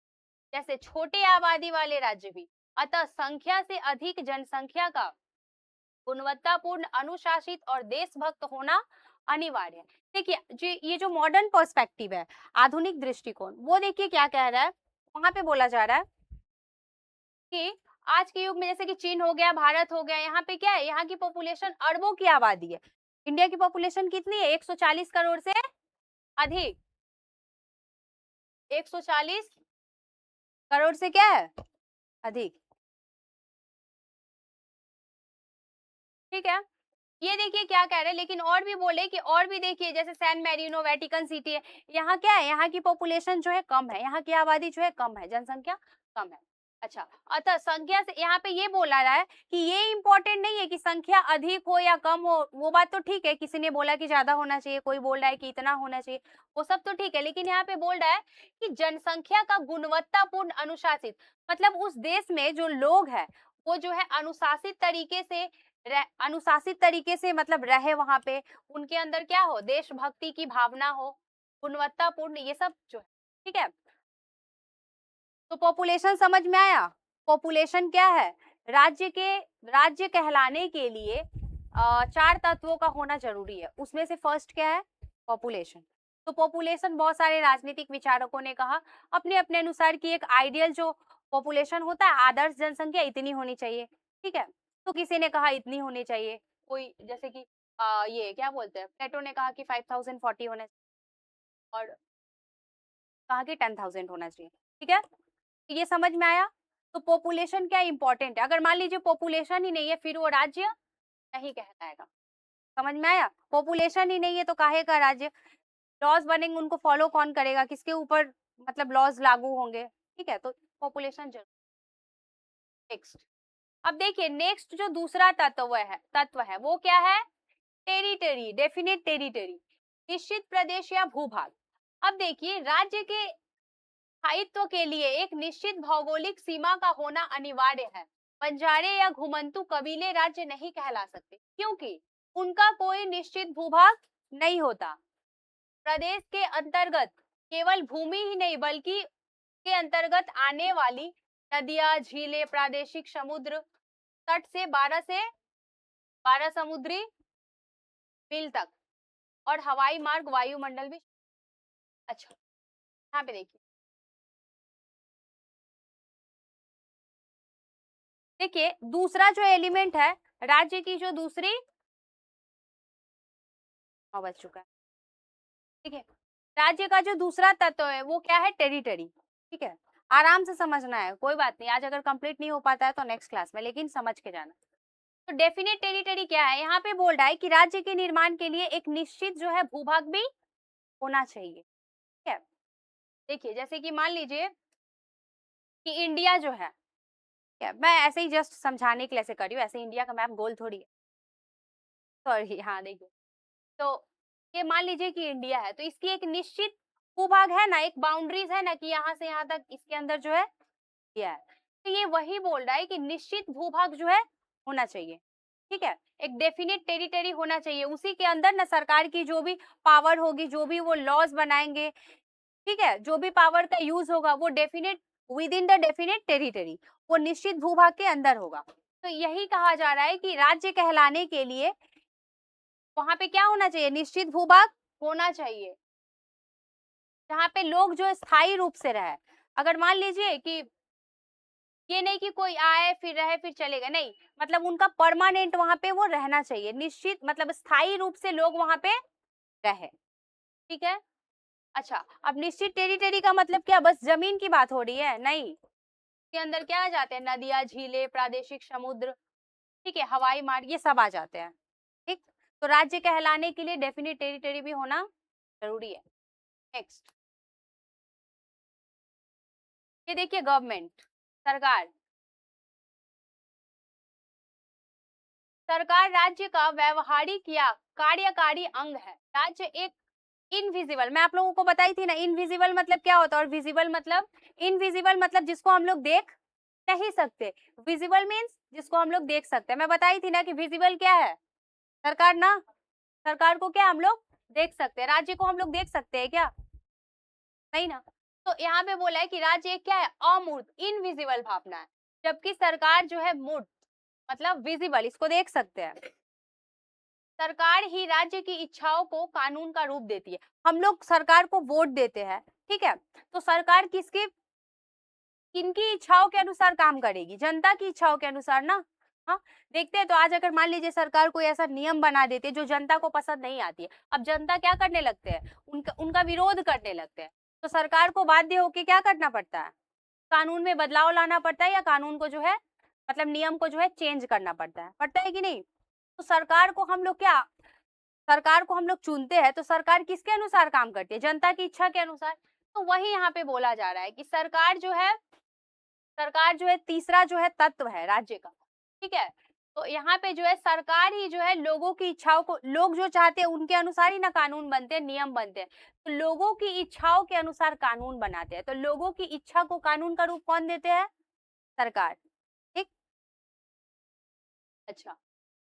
जैसे छोटे आबादी वाले राज्य भी, अतः संख्या से अधिक जनसंख्या का गुणवत्तापूर्ण, अनुशासित और देशभक्त होना अनिवार्य है। देखिए ये जो मॉडर्न पर्सपेक्टिव है, आधुनिक दृष्टिकोण, वो देखिए क्या कह रहा है, वहां पे बोला जा रहा है कि आज के युग में जैसे कि चीन हो गया, भारत हो गया, यहाँ पे क्या है, यहाँ की पॉपुलेशन अरबों की आबादी है। इंडिया की पॉपुलेशन कितनी है, 140 करोड़ से अधिक, 140 करोड़ से क्या है, अधिक। ठीक है, ये देखिए क्या कह रहे हैं, लेकिन और भी बोले कि और भी देखिए जैसे सैन मैरिनो, वेटिकन सिटी है, यहाँ क्या है, यहाँ की पॉपुलेशन जो है कम है, यहाँ की आबादी जो है कम है, जनसंख्या कम है। अच्छा, अतः संख्या से यहाँ पे ये बोला रहा है कि ये इम्पोर्टेंट नहीं है कि संख्या अधिक हो या कम हो, वो बात तो ठीक है, किसी ने बोला कि ज्यादा होना चाहिए, कोई बोल रहा है कि इतना होना चाहिए, वो सब तो ठीक है, लेकिन यहाँ पे बोल रहा है कि जनसंख्या का गुणवत्तापूर्ण अनुशासित, मतलब उस देश में जो लोग हैं वो जो है अनुशासित तरीके से मतलब रहे वहां पे, उनके अंदर क्या हो, देशभक्ति की भावना हो, गुणवत्तापूर्ण, ये सब जो है, ठीक है। तो पॉपुलेशन समझ में आया। पॉपुलेशन क्या है, राज्य कहलाने के लिए 4 तत्वों का होना जरूरी है, उसमें से फर्स्ट क्या है, पॉपुलेशन। तो पॉपुलेशन बहुत सारे राजनीतिक विचारकों ने कहा अपने अपने अनुसार कि एक आइडियल जो पॉपुलेशन होता है, आदर्श जनसंख्या इतनी होनी चाहिए, ठीक है। तो किसी ने कहा इतनी होनी चाहिए, कोई जैसे कि ये क्या बोलते हैं, प्लेटो ने कहा कि 5040 होना चाहिए, और कहा कि 10,000 होना चाहिए, ठीक है। ये समझ में आया। तो पॉपुलेशन क्या इंपॉर्टेंट है, अगर मान लीजिए पॉपुलेशन ही नहीं है फिर वो राज्य नहीं कहलाएगा। समझ में आया, पॉपुलेशन ही नहीं है तो काहे का राज्य, लॉज बनेंगे उनको फॉलो कौन करेगा, किसके ऊपर मतलब लॉज लागू होंगे, ठीक है। तो पॉपुलेशन जरूर। नेक्स्ट, अब देखिए नेक्स्ट जो दूसरा तत्व है वो क्या है, टेरिटरी, डेफिनेट टेरिटरी, निश्चित प्रदेश या भूभाग। अब देखिए राज्य के स्थायित्व के लिए एक निश्चित भौगोलिक सीमा का होना अनिवार्य है। बंजारे या घुमंतु कबीले राज्य नहीं कहला सकते क्योंकि उनका कोई निश्चित भूभाग नहीं होता। प्रदेश के अंतर्गत केवल भूमि ही नहीं बल्कि के अंतर्गत आने वाली नदियां, झीलें, प्रादेशिक समुद्र तट से 12 समुद्री मील तक और हवाई मार्ग, वायुमंडल भी। अच्छा, यहाँ पे देखिए, देखिए दूसरा जो एलिमेंट है राज्य की, जो दूसरी बच चुका है, ठीक है। राज्य का जो दूसरा तत्व है वो क्या है, टेरिटरी, ठीक है। आराम से समझना है, कोई बात नहीं, आज अगर कंप्लीट नहीं हो पाता है तो नेक्स्ट क्लास में, लेकिन समझ के जाना। तो डेफिनेट टेरिटरी क्या है, यहाँ पे बोल रहा है कि राज्य के निर्माण के लिए एक निश्चित जो है भूभाग भी होना चाहिए, ठीक है। देखिए जैसे कि मान लीजिए कि इंडिया जो है, ठीक है, मैं ऐसे ही जस्ट समझाने के लिए ऐसे कर रही हूँ, ऐसे इंडिया का मैप गोल थोड़ी है, सॉरी, हाँ देखिए। तो ये मान लीजिए कि इंडिया है, तो इसकी एक निश्चित भूभाग है ना, एक बाउंड्रीज है ना कि यहाँ से यहाँ तक इसके अंदर जो है दिया है। तो ये वही बोल रहा है कि निश्चित भूभाग जो है होना चाहिए, ठीक है। एक डेफिनेट टेरिटरी होना चाहिए, उसी के अंदर ना सरकार की जो भी पावर होगी, जो भी वो लॉज बनाएंगे, ठीक है, जो भी पावर का यूज होगा वो definite with in the definite territory, वो निश्चित भूभाग के अंदर होगा। तो यही कहा जा रहा है कि राज्य कहलाने के लिए वहां पे क्या होना चाहिए, निश्चित भूभाग होना चाहिए, जहाँ पे लोग जो है स्थायी रूप से रहे। अगर मान लीजिए कि ये नहीं कि कोई आए फिर रहे फिर चलेगा, नहीं, मतलब उनका परमानेंट वहां पे वो रहना चाहिए, निश्चित मतलब स्थायी रूप से लोग वहां पे रहे, ठीक है। अच्छा, अब निश्चित टेरिटरी का मतलब क्या, बस जमीन की बात हो रही है, नहीं, इसके अंदर क्या आ जाते हैं, नदियां, झीलें, प्रादेशिक समुद्र, ठीक है, हवाई मार्ग, ये सब आ जाते हैं, ठीक। तो राज्य कहलाने के लिए डेफिनेट टेरिटरी भी होना जरूरी है। नेक्स्ट, ये देखिए गवर्नमेंट, सरकार, सरकार राज्य का व्यवहारिक या कार्यकारी अंग है। राज्य एक इनविजिबल, मैं आप लोगों को बताई थी ना, इनविजिबल मतलब क्या होता है और विजिबल मतलब, इनविजिबल मतलब जिसको हम लोग देख नहीं सकते, विजिबल मीन्स जिसको हम लोग देख सकते हैं। मैं बताई थी ना कि विजिबल क्या है, सरकार ना, सरकार को क्या हम लोग देख सकते हैं, राज्य को हम लोग देख सकते हैं क्या, नहीं ना। तो यहाँ पे बोला है कि राज्य एक क्या है, अमूर्त, इनविजिबल भावना है, जबकि सरकार जो है मूर्त मतलब विजिबल, इसको देख सकते हैं। सरकार ही राज्य की इच्छाओं को कानून का रूप देती है। हम लोग सरकार को वोट देते हैं, ठीक है, तो सरकार किसकी किनकी इच्छाओं के अनुसार काम करेगी, जनता की इच्छाओं के अनुसार ना। हाँ, देखते हैं, तो आज अगर मान लीजिए सरकार कोई ऐसा नियम बना देती है जो जनता को पसंद नहीं आती है, अब जनता क्या करने लगते हैं, उनका विरोध करने लगते हैं, तो सरकार को बाध्य होकर क्या करना पड़ता है, कानून में बदलाव लाना पड़ता है, या कानून को जो है मतलब नियम को जो है चेंज करना पड़ता है कि नहीं। तो सरकार को हम लोग क्या, सरकार को हम लोग चुनते हैं, तो सरकार किसके अनुसार काम करती है, जनता की इच्छा के अनुसार। तो वही यहाँ पे बोला जा रहा है कि सरकार जो है, सरकार जो है तीसरा जो है तत्व है राज्य का, ठीक है। तो यहाँ पे जो है सरकार ही जो है लोगों की इच्छाओं को, लोग जो चाहते हैं उनके अनुसार ही ना कानून बनते हैं, नियम बनते हैं। तो लोगों की इच्छाओं के अनुसार कानून बनाते हैं। तो लोगों की इच्छा को कानून का रूप कौन देते हैं? सरकार, ठीक। अच्छा,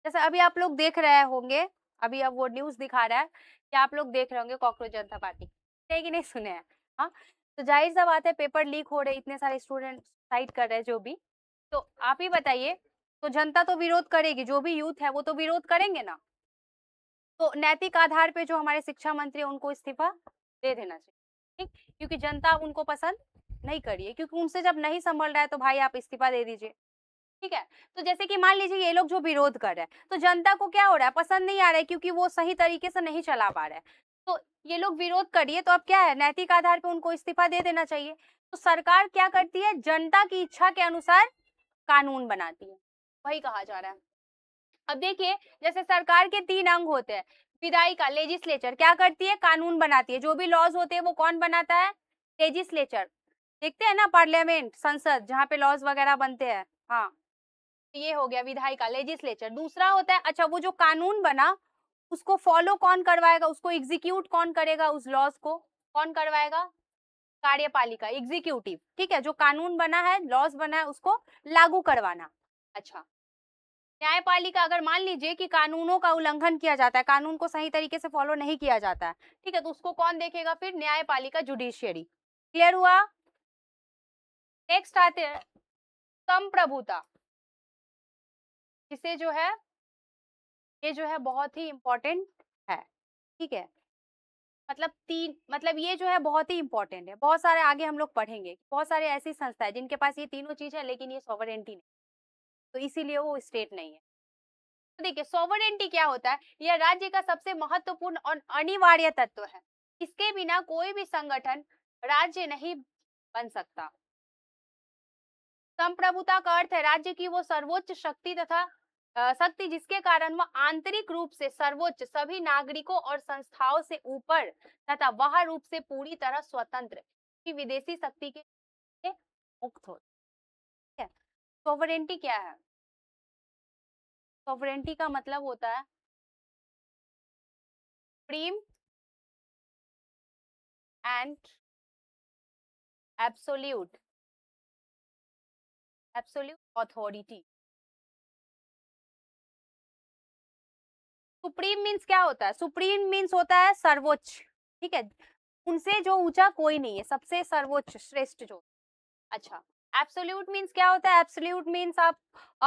जैसे अभी आप लोग देख रहे होंगे, अभी अब वो न्यूज दिखा रहा है कि आप लोग देख रहे होंगे कॉकरोच जनता पार्टी, है कि नहीं सुने हैं? हाँ, तो जाहिर सा बात है पेपर लीक हो रहे, इतने सारे स्टूडेंट सुसाइड कर रहे हैं जो भी, तो आप ही बताइए, तो जनता तो विरोध करेगी, जो भी यूथ है वो तो विरोध करेंगे ना। तो नैतिक आधार पे जो हमारे शिक्षा मंत्री है उनको इस्तीफा दे देना चाहिए, ठीक, क्योंकि जनता उनको पसंद नहीं कर रही है, क्योंकि उनसे जब नहीं संभल रहा है तो भाई आप इस्तीफा दे दीजिए, ठीक है। तो जैसे कि मान लीजिए ये लोग जो विरोध कर रहे हैं, तो जनता को क्या हो रहा है, पसंद नहीं आ रहा है, क्योंकि वो सही तरीके से नहीं चला पा रहा है। तो ये लोग विरोध करिए, तो अब क्या है, नैतिक आधार पे उनको इस्तीफा दे देना चाहिए। तो सरकार क्या करती है, जनता की इच्छा के अनुसार कानून बनाती है, वही कहा जा रहा है। अब देखिए, जैसे सरकार के 3 अंग होते हैं, विधायिका लेजिस्लेचर क्या करती है, कानून बनाती है। जो भी लॉज होते हैं वो कौन बनाता है, लेजिस्लेचर। देखते हैं ना पार्लियामेंट, संसद, जहाँ पे लॉज वगैरह बनते हैं, हाँ, ये हो गया विधायिका लेजिस्लेचर। दूसरा होता है, अच्छा वो जो कानून बना उसको फॉलो कौन करवाएगा, उसको एग्जीक्यूट कौन करेगा, उस लॉज को कौन करवाएगा, कार्यपालिका, एग्जीक्यूटिव, ठीक है। जो कानून बना है, लॉज बना है, उसको लागू करवाना। अच्छा, न्यायपालिका, अगर मान लीजिए कि कानूनों का उल्लंघन किया जाता है, कानून को सही तरीके से फॉलो नहीं किया जाता है, ठीक है, तो उसको कौन देखेगा, फिर न्यायपालिका, जुडिशियरी। क्लियर हुआ? नेक्स्ट आते हैं संप्रभुता, इसे जो है, ये जो है बहुत ही इंपॉर्टेंट है, ठीक है। मतलब ये जो है बहुत ही इंपॉर्टेंट है। बहुत सारे आगे हम लोग पढ़ेंगे, बहुत सारे ऐसी संस्था है जिनके पास ये तीनों चीज है, लेकिन ये सॉवरेंटी नहीं, तो इसीलिए वो स्टेट नहीं है। तो देखिए सॉवरेंटी क्या होता है, यह राज्य का सबसे महत्वपूर्ण और अनिवार्य तत्व है। इसके बिना कोई भी संगठन राज्य नहीं बन सकता। संप्रभुता का अर्थ है राज्य की वो सर्वोच्च शक्ति तथा शक्ति जिसके कारण वह आंतरिक रूप से सर्वोच्च, सभी नागरिकों और संस्थाओं से ऊपर तथा बाह्य रूप से पूरी तरह स्वतंत्र, कि विदेशी शक्ति के मुक्त हो। ठीक है, सॉवरेंटी क्या है? सॉवरेंटी का मतलब होता है supreme and absolute authority. Supreme means क्या होता है, सुप्रीम मीन्स होता है सर्वोच्च, ठीक है, उनसे जो ऊंचा कोई नहीं है, सबसे सर्वोच्च श्रेष्ठ जो। अच्छा, एब्सोल्यूट मीन्स क्या होता है, एब्सोल्यूट मीन्स आप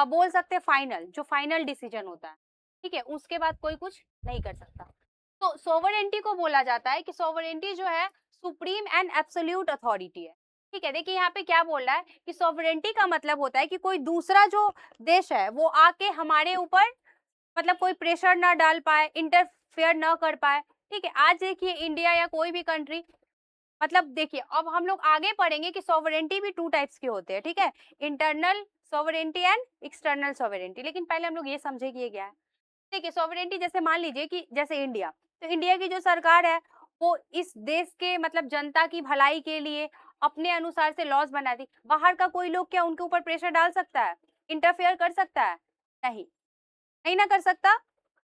बोल सकते हैं फाइनल, जो फाइनल डिसीजन होता है, ठीक है, उसके बाद कोई कुछ नहीं कर सकता। तो सोवरेंटी को बोला जाता है कि सोवरेंटी जो है सुप्रीम एंड एब्सोल्यूट अथॉरिटी है, ठीक है। देखिए यहाँ पे क्या बोल रहा है कि सोवरेंटी का मतलब होता है कि कोई दूसरा जो देश है वो आके हमारे ऊपर मतलब कोई प्रेशर ना डाल पाए, इंटरफेयर ना कर पाए, ठीक है। आज देखिए इंडिया या कोई भी कंट्री, मतलब देखिए अब हम लोग आगे पढ़ेंगे कि सॉवरेंटी भी 2 टाइप्स के होते हैं, ठीक है, internal sovereignty and external sovereignty. लेकिन पहले हम लोग ये समझे कि ये क्या है। देखिए सॉवरेंटी जैसे मान लीजिए कि जैसे इंडिया, तो इंडिया की जो सरकार है वो इस देश के मतलब जनता की भलाई के लिए अपने अनुसार से लॉज बनाती। बाहर का कोई लोग क्या उनके ऊपर प्रेशर डाल सकता है, इंटरफेयर कर सकता है? नहीं, नहीं ना कर सकता।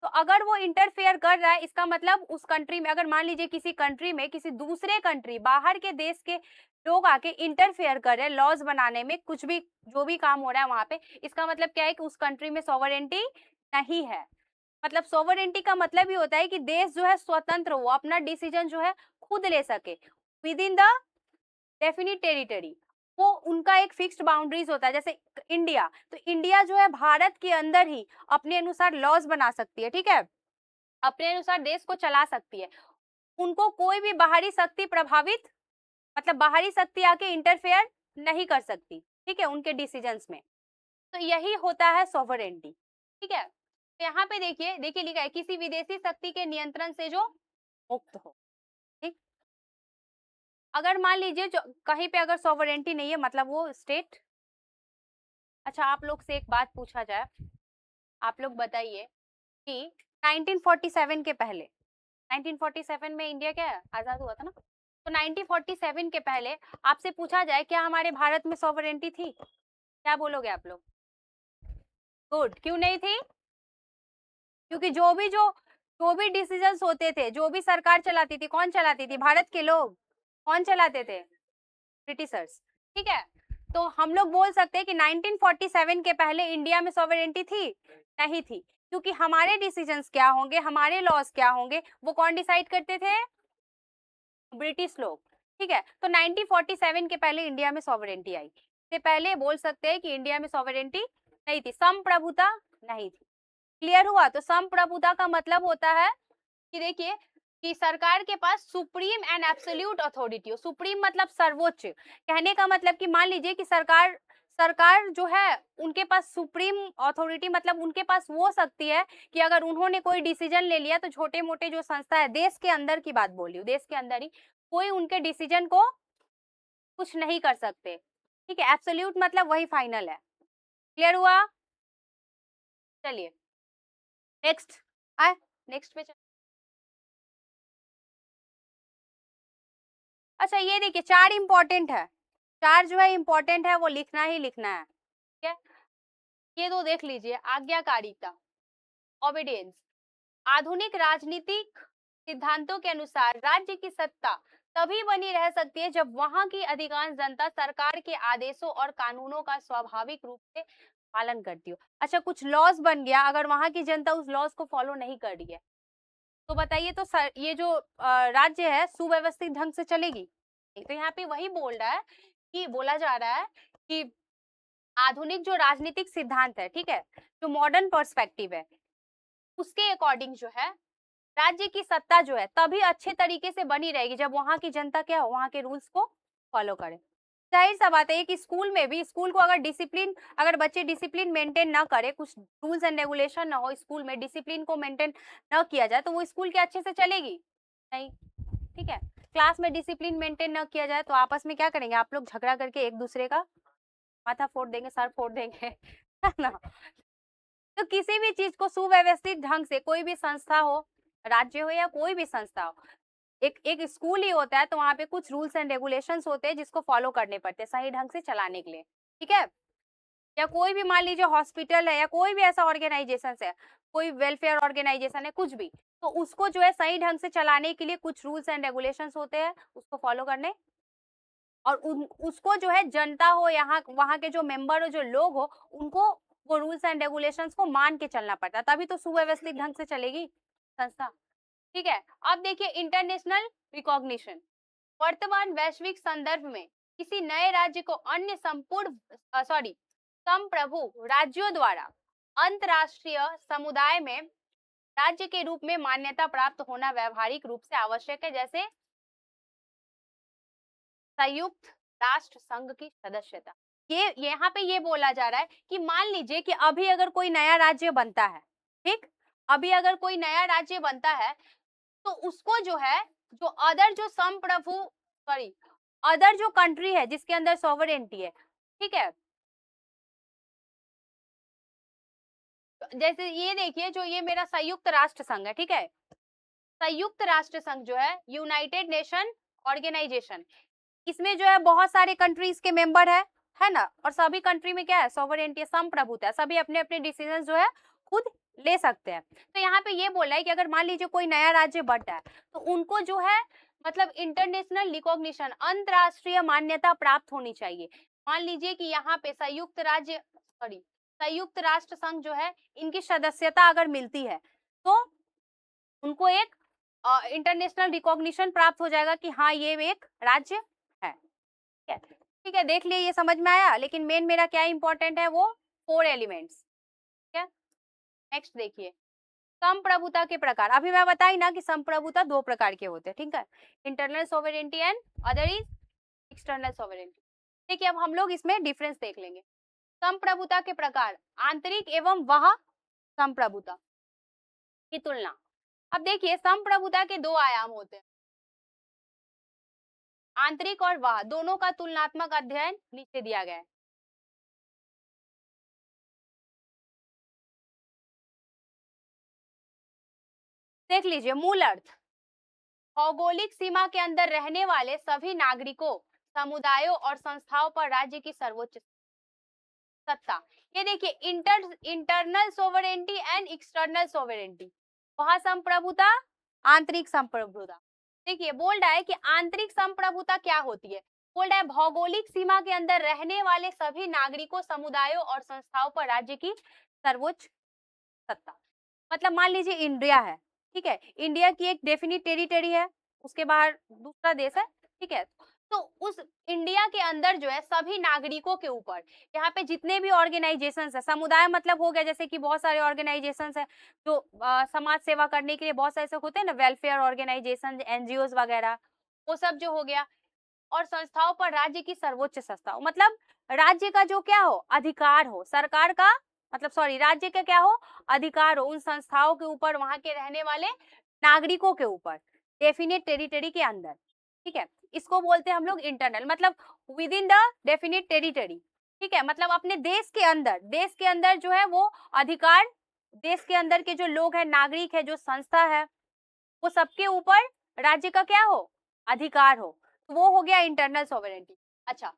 तो अगर वो इंटरफेयर कर रहा है, इसका मतलब उस कंट्री में, अगर मान लीजिए किसी कंट्री में किसी दूसरे कंट्री बाहर के देश के लोग आके इंटरफेयर कर रहे हैं लॉज बनाने में, कुछ भी जो भी काम हो रहा है वहां पे, इसका मतलब क्या है कि उस कंट्री में सॉवरेंटी नहीं है। मतलब सोवरेंटी का मतलब ही होता है कि देश जो है स्वतंत्र हो, अपना डिसीजन जो है खुद ले सके with in the definite territory. वो उनका एक फिक्स्ड बाउंड्रीज होता है। जैसे इंडिया, तो इंडिया जो है भारत के अंदर ही अपने अनुसार लॉज बना सकती है, ठीक है, अपने अनुसार देश को चला सकती है। उनको कोई भी बाहरी शक्ति प्रभावित, मतलब बाहरी शक्ति आके इंटरफेयर नहीं कर सकती, ठीक है, उनके डिसीजंस में। तो यही होता है सॉवरेंटी, ठीक है। तो यहाँ पे देखिए, देखिए लिखा है किसी विदेशी शक्ति के नियंत्रण से जो मुक्त हो, ठीक। अगर मान लीजिए जो कहीं पे अगर सॉवरेंटी नहीं है, मतलब वो स्टेट। अच्छा, आप लोग से एक बात पूछा जाए, आप लोग बताइए कि 1947 के पहले, 1947 में इंडिया क्या है, आजाद हुआ था ना, तो तो 1947 के पहले आपसे पूछा जाए क्या हमारे भारत में सॉवरेंटी थी, क्या बोलोगे आप लोग? गुड, क्यों नहीं थी? क्योंकि जो भी डिसीजंस होते थे, जो भी सरकार चलाती थी, कौन चलाती थी? भारत के लोग। कौन चलाते थे? ब्रिटिशर्स। ठीक है, तो हम लोग बोल सकते हैं कि 1947 के पहले इंडिया में सॉवरेंटी थी? नहीं थी, क्योंकि हमारे डिसीजंस क्या होंगे, हमारे लॉज क्या होंगे, वो कौन डिसाइड करते थे? ब्रिटिश लोग। ठीक है, तो 1947 के पहले इंडिया में सॉवरेंटी आई। इससे पहले बोल सकते हैं कि इंडिया में सॉवरेंटी नहीं थी, संप्रभुता नहीं थी। क्लियर हुआ? तो संप्रभुता का मतलब होता है कि देखिए कि सरकार के पास सुप्रीम एंड एब्सोल्यूट अथॉरिटी हो। सुप्रीम मतलब सर्वोच्च, कहने का मतलब कि मान लीजिए कि सरकार सरकार जो है उनके पास सुप्रीम अथॉरिटी, मतलब उनके पास वो शक्ति है कि अगर उन्होंने कोई डिसीजन ले लिया तो छोटे मोटे जो संस्था है, देश के अंदर की बात बोल रही हूँ, देश के अंदर ही कोई उनके डिसीजन को कुछ नहीं कर सकते। ठीक है, एब्सोल्यूट मतलब वही फाइनल है। क्लियर हुआ? चलिए नेक्स्ट आए, नेक्स्ट पे अच्छा ये देखिए चार इंपॉर्टेंट है, चार जो है इंपॉर्टेंट है, वो लिखना ही लिखना है। ठीक है, ये दो देख लीजिए। आज्ञाकारिता, ओबीडियंस। आधुनिक राजनीतिक सिद्धांतों के अनुसार राज्य की सत्ता तभी बनी रह सकती है जब वहां की अधिकांश जनता सरकार के आदेशों और कानूनों का स्वाभाविक रूप से पालन करती हो। अच्छा, कुछ लॉज बन गया, अगर वहां की जनता उस लॉज को फॉलो नहीं कर रही है तो बताइए, तो ये जो राज्य है सुव्यवस्थित ढंग से चलेगी? तो यहाँ पे वही बोल रहा है कि बोला जा रहा है कि आधुनिक जो राजनीतिक सिद्धांत है, ठीक है, जो मॉडर्न पर्सपेक्टिव है, उसके अकॉर्डिंग जो है राज्य की सत्ता जो है तभी अच्छे तरीके से बनी रहेगी जब वहां की जनता क्या हो, वहां के रूल्स को फॉलो करे। जाहिर सा बात है कि स्कूल में भी, स्कूल को अगर बच्चे डिसिप्लिन मेंटेन ना करे, कुछ रूल्स एंड रेगुलेशन ना हो, स्कूल में डिसिप्लिन को मेंटेन न किया जाए तो वो स्कूल के अच्छे से चलेगी नहीं। ठीक है, क्लास में डिसिप्लिन मेंटेन न किया जाए तो आपस में क्या करेंगे आप लोग? झगड़ा करके एक दूसरे का माथा फोड़ देंगे, सर फोड़ देंगे है ना? तो किसी भी चीज को सुव्यवस्थित ढंग से, कोई भी संस्था हो, राज्य हो या कोई भी संस्था हो, एक एक स्कूल ही होता है तो वहां पे कुछ रूल्स एंड रेगुलेशंस होते हैं जिसको फॉलो करने पड़ते हैं सही ढंग से चलाने के लिए। ठीक है, या कोई भी मान लीजिए हॉस्पिटल है या कोई भी ऐसा ऑर्गेनाइजेशन है, कोई वेलफेयर ऑर्गेनाइजेशन है, कुछ भी, तो उसको जो है सही ढंग से चलाने के लिए कुछ रूल्स एंड रेगुलेशंस होते हैं, उसको फॉलो करने, और उसको जो है जनता हो, यहाँ वहाँ के जो मेंबर हो, जो लोग हो, उनको वो रूल्स एंड रेगुलेशंस को मान के चलना पड़ता है, तभी तो सुव्यवस्थित ढंग से चलेगी संस्था। ठीक है, अब देखिए इंटरनेशनल रिकॉग्निशन। वर्तमान वैश्विक संदर्भ में किसी नए राज्य को अन्य संप्रभु राज्यों द्वारा अंतरराष्ट्रीय समुदाय में राज्य के रूप में मान्यता प्राप्त होना व्यवहारिक रूप से आवश्यक है, जैसे संयुक्त राष्ट्र संघ की सदस्यता। ये यहाँ पे ये बोला जा रहा है कि मान लीजिए कि अभी अगर कोई नया राज्य बनता है, ठीक, अभी अगर कोई नया राज्य बनता है तो उसको जो है, जो अदर जो कंट्री है जिसके अंदर सॉवरेंटी है, ठीक है, जैसे ये देखिए जो ये मेरा संयुक्त राष्ट्र संघ है, ठीक है, संयुक्त राष्ट्र संघ जो है यूनाइटेड नेशन ऑर्गेनाइजेशन, इसमें जो है बहुत सारे कंट्रीज के मेंबर है ना, और सभी कंट्री में क्या है, सॉवरेंटी, संप्रभुता है, सभी अपने अपने डिसीजन जो है खुद ले सकते हैं। तो यहाँ पे ये बोला है कि अगर मान लीजिए कोई नया राज्य बढ़ता है तो उनको जो है मतलब इंटरनेशनल रिकॉग्निशन, अंतरराष्ट्रीय मान्यता प्राप्त होनी चाहिए। मान लीजिए कि यहाँ पे संयुक्त राष्ट्र संघ जो है, इनकी सदस्यता अगर मिलती है तो उनको एक इंटरनेशनल रिकॉग्निशन प्राप्त हो जाएगा कि हाँ ये एक राज्य है। ठीक है, ठीक है, देख लिए, ये समझ में आया। लेकिन मेन मेरा क्या इंपॉर्टेंट है, वो 4 एलिमेंट्स। ठीक है, नेक्स्ट देखिए संप्रभुता के प्रकार। अभी मैं बताई ना कि संप्रभुता 2 प्रकार के होते हैं, ठीक है, internal sovereignty and other is external sovereignty. देखिए अब हम लोग इसमें डिफरेंस देख लेंगे। संप्रभुता के प्रकार, आंतरिक एवं वह संप्रभुता की तुलना। अब देखिए संप्रभुता के 2 आयाम होते हैं, आंतरिक और बाह्य, दोनों का तुलनात्मक अध्ययन नीचे दिया गया है। देख लीजिए मूल अर्थ, भौगोलिक सीमा के अंदर रहने वाले सभी नागरिकों, समुदायों और संस्थाओं पर राज्य की सर्वोच्च सत्ता। ये देखिए, internal sovereignty and external sovereignty, वहां संप्रभुता, आंतरिक संप्रभुता। देखिए बोल रहा है कि आंतरिक संप्रभुता क्या होती है, बोल रहा है भौगोलिक सीमा के अंदर रहने वाले सभी नागरिकों, समुदायों और संस्थाओं पर राज्य की सर्वोच्च सत्ता। मतलब मान लीजिए इंडिया है, ठीक है, इंडिया की एक डेफिनिट टेरिटरी है, उसके बाहर दूसरा देश है, ठीक है, तो उस इंडिया के अंदर जो है सभी नागरिकों के ऊपर, यहाँ पे जितने भी ऑर्गेनाइजेशंस है, समुदाय मतलब हो गया जैसे कि बहुत सारे ऑर्गेनाइजेशंस है जो समाज सेवा करने के लिए बहुत सारे ऐसे होते हैं ना, वेलफेयर ऑर्गेनाइजेशन, एनजीओ वगैरह, वो सब जो हो गया, और संस्थाओं पर राज्य की सर्वोच्च संस्था हो, मतलब राज्य का जो क्या हो, अधिकार हो, सरकार का मतलब सॉरी, राज्य का क्या हो, अधिकार हो उन संस्थाओं के ऊपर, वहां के रहने वाले नागरिकों के ऊपर, डेफिनेट टेरिटरी के अंदर, ठीक है। इसको बोलते हैं हम लोग इंटरनल, मतलब with in the definite territory, ठीक है, मतलब अपने देश के अंदर जो है वो अधिकार, देश के अंदर के जो लोग हैं, नागरिक है, जो संस्था है, वो सबके ऊपर राज्य का क्या हो, अधिकार हो, तो वो हो गया इंटरनल सॉवरेनिटी। अच्छा,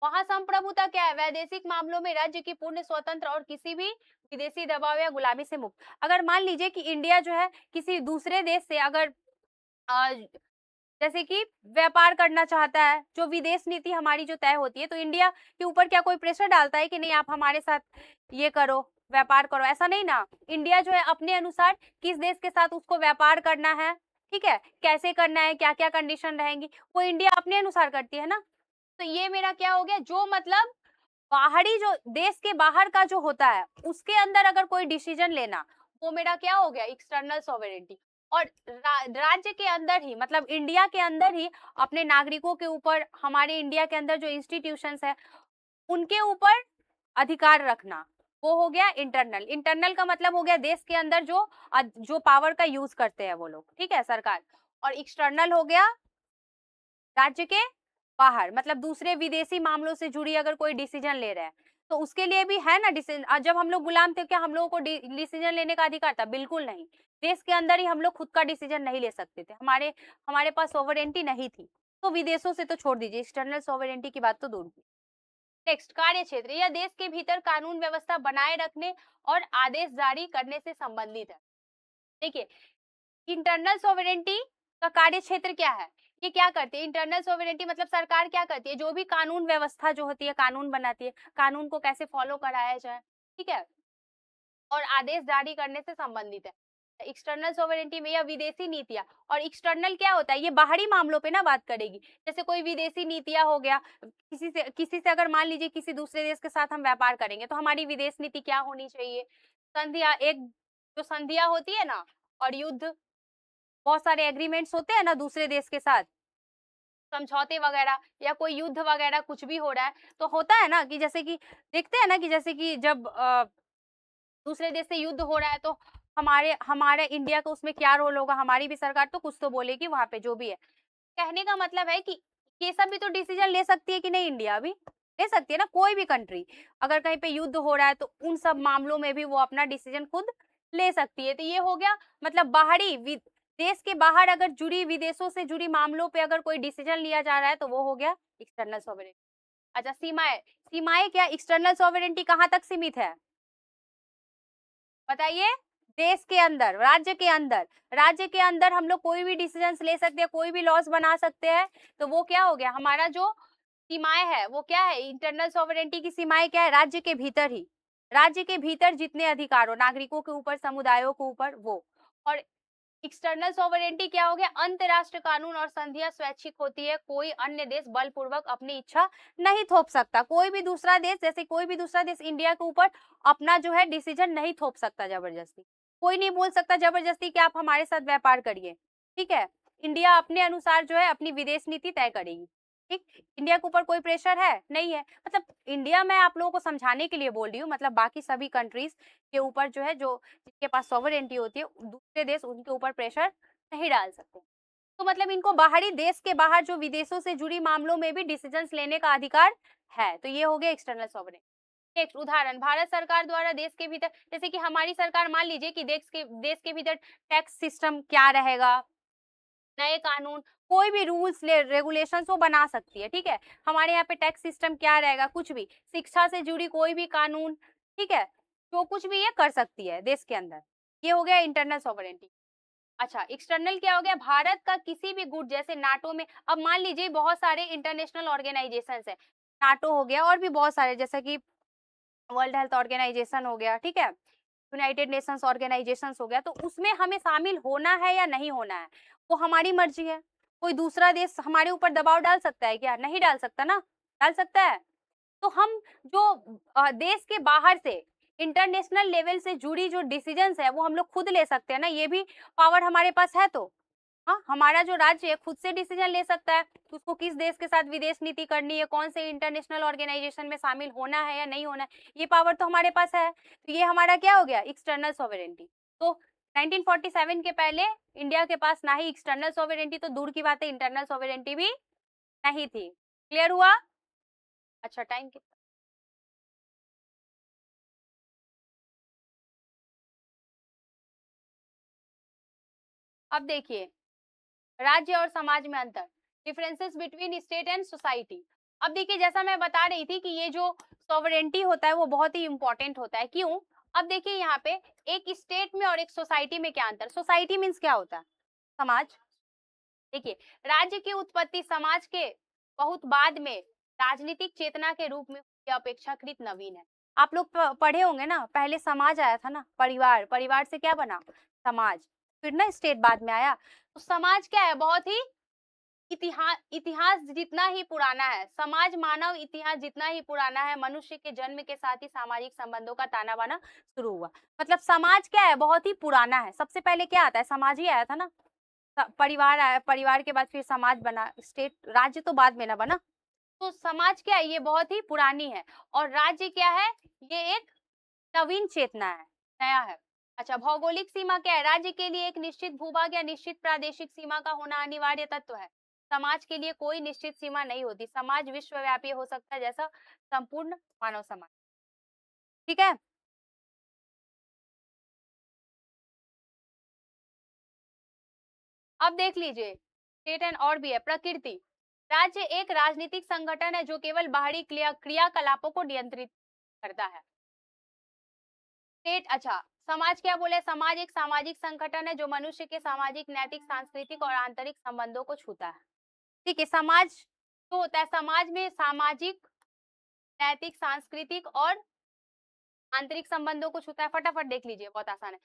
वहां संप्रभुता क्या है, वैदेशिक मामलों में राज्य की पूर्ण स्वतंत्र और किसी भी विदेशी दबाव या गुलामी से मुक्त। अगर मान लीजिए कि इंडिया जो है किसी दूसरे देश से अगर जैसे कि व्यापार करना चाहता है, जो विदेश नीति हमारी जो तय होती है, तो इंडिया के ऊपर क्या कोई प्रेशर डालता है कि नहीं आप हमारे साथ ये करो, व्यापार करो, ऐसा नहीं ना। इंडिया जो है अपने अनुसार किस देश के साथ उसको व्यापार करना है, ठीक है, कैसे करना है, क्या क्या कंडीशन रहेंगी, वो इंडिया अपने अनुसार करती है ना। तो ये मेरा क्या हो गया, जो मतलब बाहरी, जो देश के बाहर का जो होता है उसके अंदर अगर कोई डिसीजन लेना, वो मेरा क्या हो गया, एक्सटर्नल सॉवरेनिटी। और राज्य के अंदर ही, मतलब इंडिया के अंदर ही अपने नागरिकों के ऊपर, हमारे इंडिया के अंदर जो इंस्टीट्यूशंस है उनके ऊपर अधिकार रखना, वो हो गया इंटरनल। इंटरनल का मतलब हो गया देश के अंदर जो पावर का यूज करते हैं वो लोग, ठीक है, सरकार। और एक्सटर्नल हो गया राज्य के बाहर, मतलब दूसरे विदेशी मामलों से जुड़ी अगर कोई डिसीजन ले रहे हैं, तो उसके लिए भी है ना डिसीजन। जब हम लोग गुलाम थे, क्या हम लोगों को डिसीजन लेने का अधिकार था? बिल्कुल नहीं। देश के अंदर ही हम लोग खुद का डिसीजन नहीं ले सकते थे, हमारे हमारे पास सोवरेंटी नहीं थी। तो विदेशों से तो छोड़ दीजिए, एक्सटर्नल सोवरेंटी की बात तो दूर की। नेक्स्ट, कार्य क्षेत्र, यह देश के भीतर कानून व्यवस्था बनाए रखने और आदेश जारी करने से संबंधित है। देखिए, इंटरनल सोवरेंटी का कार्य क्षेत्र क्या है, ये क्या करती है, इंटरनल सोवरेंटी मतलब सरकार क्या करती है, जो भी कानून व्यवस्था जो होती है, कानून बनाती है, कानून को कैसे फॉलो कराया जाए, ठीक है, और आदेश जारी करने से संबंधित है। एक्सटर्नल सोवरेंटी में यह विदेशी नीतियां, और एक्सटर्नल क्या होता है, ये बाहरी मामलों पे ना बात करेगी। जैसे कोई विदेशी नीतियां हो गया, किसी से अगर मान लीजिए किसी दूसरे देश के साथ हम व्यापार करेंगे, तो हमारी विदेश नीति क्या होनी चाहिए, संधिया, एक जो संधिया होती है ना, और युद्ध, बहुत सारे एग्रीमेंट्स होते हैं ना दूसरे देश के साथ, समझौते वगैरह, या कोई युद्ध वगैरह कुछ भी हो रहा है, तो होता है ना कि जैसे कि देखते हैं ना कि जैसे कि जब दूसरे देश से युद्ध हो रहा है, तो हमारे हमारे इंडिया का उसमें क्या रोल होगा, हमारी भी सरकार तो कुछ तो बोलेगी वहां पे जो भी है। कहने का मतलब है कि ये सब भी तो डिसीजन ले सकती है कि नहीं, इंडिया भी ले सकती है ना। कोई भी कंट्री अगर कहीं पे युद्ध हो रहा है, तो उन सब मामलों में भी वो अपना डिसीजन खुद ले सकती है। तो ये हो गया, मतलब बाहरी देश के बाहर अगर जुड़ी, विदेशों से जुड़ी मामलों पे अगर कोई डिसीजन लिया जा रहा है, तो वो हो गया एक्सटर्नल सॉवरेनिटी। अच्छा, सीमाएं, सीमाएं क्या, एक्सटर्नल सॉवरेनिटी कहाँ तक सीमित है बताइए? देश के अंदर, राज्य के अंदर हम लोग कोई भी डिसीजन ले सकते हैं, कोई भी लॉस बना सकते हैं। तो वो क्या हो गया, हमारा जो सीमाएं है वो क्या है, इंटरनल सॉवरेनिटी की सीमाएं क्या है, राज्य के भीतर ही, राज्य के भीतर जितने अधिकार हो, नागरिकों के ऊपर, समुदायों के ऊपर, वो। और एक्सटर्नल सोवरेनिटी क्या हो गया, अंतरराष्ट्रीय कानून और संधियां स्वैच्छिक होती है, कोई अन्य देश बलपूर्वक अपनी इच्छा नहीं थोप सकता। कोई भी दूसरा देश, जैसे कोई भी दूसरा देश इंडिया के ऊपर अपना जो है डिसीजन नहीं थोप सकता जबरदस्ती। कोई नहीं बोल सकता जबरदस्ती कि आप हमारे साथ व्यापार करिए, ठीक है। इंडिया अपने अनुसार जो है अपनी विदेश नीति तय करेगी, ठीक। इंडिया के ऊपर कोई प्रेशर है नहीं है, मतलब इंडिया, मैं आप लोगों को समझाने के लिए बोल रही हूँ, मतलब बाकी सभी कंट्रीज के ऊपर जो है, जो जिनके पास सॉवरेनिटी होती है, दूसरे देश उनके ऊपर प्रेशर नहीं डाल सकते। तो मतलब इनको बाहरी, देश के बाहर जो विदेशों से जुड़ी मामलों में भी डिसीजंस लेने का अधिकार है। तो ये हो गया एक्सटर्नल सॉवरेनिटी। नेक्स्ट, उदाहरण, भारत सरकार द्वारा देश के भीतर, जैसे कि हमारी सरकार मान लीजिए कि देश के भीतर टैक्स सिस्टम क्या रहेगा, नए कानून, कोई भी रूल्स रेगुलेशंस वो बना सकती है, ठीक है। हमारे यहाँ पे टैक्स सिस्टम क्या रहेगा, कुछ भी, शिक्षा से जुड़ी कोई भी कानून, ठीक है, जो कुछ भी ये कर सकती है देश के अंदर। ये हो गया इंटरनल सॉवरेंटी। अच्छा, एक्सटर्नल क्या हो गया, भारत का किसी भी गुट, जैसे नाटो में, अब मान लीजिए बहुत सारे इंटरनेशनल ऑर्गेनाइजेशंस है, नाटो हो गया और भी बहुत सारे, जैसे कि वर्ल्ड हेल्थ ऑर्गेनाइजेशन हो गया, ठीक है, यूनाइटेड नेशंस ऑर्गेनाइजेशंस हो गया, तो उसमें हमें शामिल होना है या नहीं होना है, वो हमारी मर्जी है। कोई दूसरा देश हमारे ऊपर दबाव डाल सकता है क्या? नहीं डाल सकता ना, डाल सकता है। तो हम जो देश के बाहर से इंटरनेशनल लेवल से जुड़ी जो डिसीजंस है वो हम लोग खुद ले सकते हैं ना, ये भी पावर हमारे पास है। तो हाँ, हमारा जो राज्य है खुद से डिसीजन ले सकता है कि उसको किस देश के साथ विदेश नीति करनी है, कौन से इंटरनेशनल ऑर्गेनाइजेशन में शामिल होना है या नहीं होना है, ये पावर तो हमारे पास है। तो ये हमारा क्या हो गया, एक्सटर्नल सॉवरेंटी। तो 1947 के पहले इंडिया के पास ना ही एक्सटर्नल सॉवरेंटी, तो दूर की बात है इंटरनल सॉवरेंटी भी नहीं थी। क्लियर हुआ? अच्छा, टाइम कितना? अब देखिए, राज्य और समाज में अंतर, differences between state and society. अब देखिए, जैसा मैं बता रही थी कि ये जो सॉवरेंटी होता है वो बहुत ही इंपॉर्टेंट होता है। क्यों? अब देखिए यहाँ पे एक स्टेट में और एक सोसाइटी में क्या अंतर, सोसाइटी मीन्स क्या होता है, समाज। देखिए, राज्य की उत्पत्ति समाज के बहुत बाद में राजनीतिक चेतना के रूप में हुई, अपेक्षाकृत नवीन है। आप लोग पढ़े होंगे ना, पहले समाज आया था ना, परिवार, परिवार से क्या बना, समाज, फिर ना स्टेट बाद में आया। तो समाज क्या है, बहुत ही इतिहास, इतिहास जितना ही पुराना है समाज, मानव इतिहास जितना ही पुराना है, मनुष्य के जन्म के साथ ही सामाजिक संबंधों का ताना बाना शुरू हुआ। मतलब समाज क्या है, बहुत ही पुराना है। सबसे पहले क्या आता है, समाज ही आया था ना, परिवार आया, परिवार के बाद फिर समाज बना, स्टेट, राज्य तो बाद में ना बना। तो समाज क्या है, ये बहुत ही पुरानी है। और राज्य क्या है, ये एक नवीन चेतना है, नया है। अच्छा, भौगोलिक सीमा क्या है, राज्य के लिए एक निश्चित भूभाग या निश्चित प्रादेशिक सीमा का होना अनिवार्य तत्व है। समाज के लिए कोई निश्चित सीमा नहीं होती, समाज विश्वव्यापी हो सकता है, जैसा संपूर्ण मानव समाज। ठीक है। अब देख लीजिए, स्टेट एंड और भी है, प्रकृति। राज्य एक राजनीतिक संगठन है जो केवल बाहरी क्रियाकलापों को नियंत्रित करता है। स्टेट, अच्छा, समाज क्या बोले, समाज एक सामाजिक संगठन है जो मनुष्य के सामाजिक, नैतिक, सांस्कृतिक और आंतरिक संबंधों को छूता है। ठीक है, समाज तो होता है, समाज में सामाजिक, नैतिक, सांस्कृतिक और आंतरिक संबंधों को छूता है। फटाफट देख लीजिए, बहुत आसान है।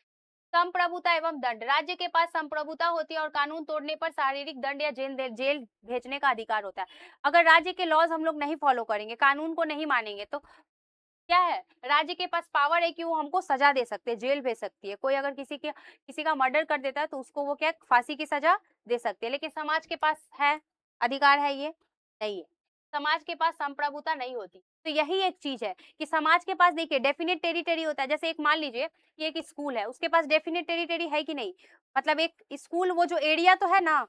संप्रभुता एवं दंड, राज्य के पास संप्रभुता होती है और कानून तोड़ने पर शारीरिक दंड या जेल भेजने का अधिकार होता है। अगर राज्य के लॉज हम लोग नहीं फॉलो करेंगे, कानून को नहीं मानेंगे, तो क्या है, राज्य के पास पावर है कि वो हमको सजा दे सकते हैं, जेल भेज सकती है। कोई अगर किसी का मर्डर कर देता है तो उसको वो क्या, फांसी की सजा दे सकते हैं। लेकिन समाज के पास है, अधिकार है ये? नहीं है। समाज के पास संप्रभुता नहीं होती। तो यही एक चीज है कि समाज के पास, देखिए, डेफिनेट टेरिटरी होता है। जैसे एक मान लीजिए कि एक स्कूल है, उसके पास डेफिनेट टेरिटरी है कि नहीं, मतलब एक स्कूल, वो जो एरिया तो है ना,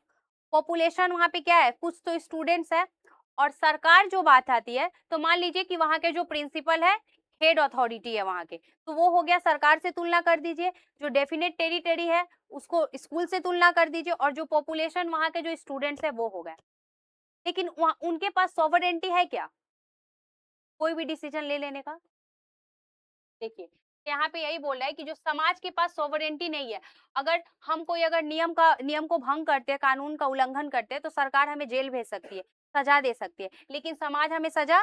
पॉपुलेशन वहां पे क्या है, कुछ तो स्टूडेंट्स है, और सरकार जो बात आती है, तो मान लीजिए कि वहां के जो प्रिंसिपल है, हेड अथॉरिटी है वहां के, तो वो हो गया सरकार से तुलना कर दीजिए। जो डेफिनेट टेरिटरी है उसको स्कूल से तुलना कर दीजिए, और जो पॉपुलेशन वहां के जो स्टूडेंट्स है वो हो गए। लेकिन वहाँ उनके पास सॉवरेंटी है क्या, कोई भी डिसीजन ले लेने का? देखिए, यहाँ पे यही बोल रहा है कि जो समाज के पास सॉवरेंटी नहीं है, अगर हम कोई अगर नियम को भंग करते हैं, कानून का उल्लंघन करते हैं, तो सरकार हमें जेल भेज सकती है, सजा दे सकती है, लेकिन समाज हमें सजा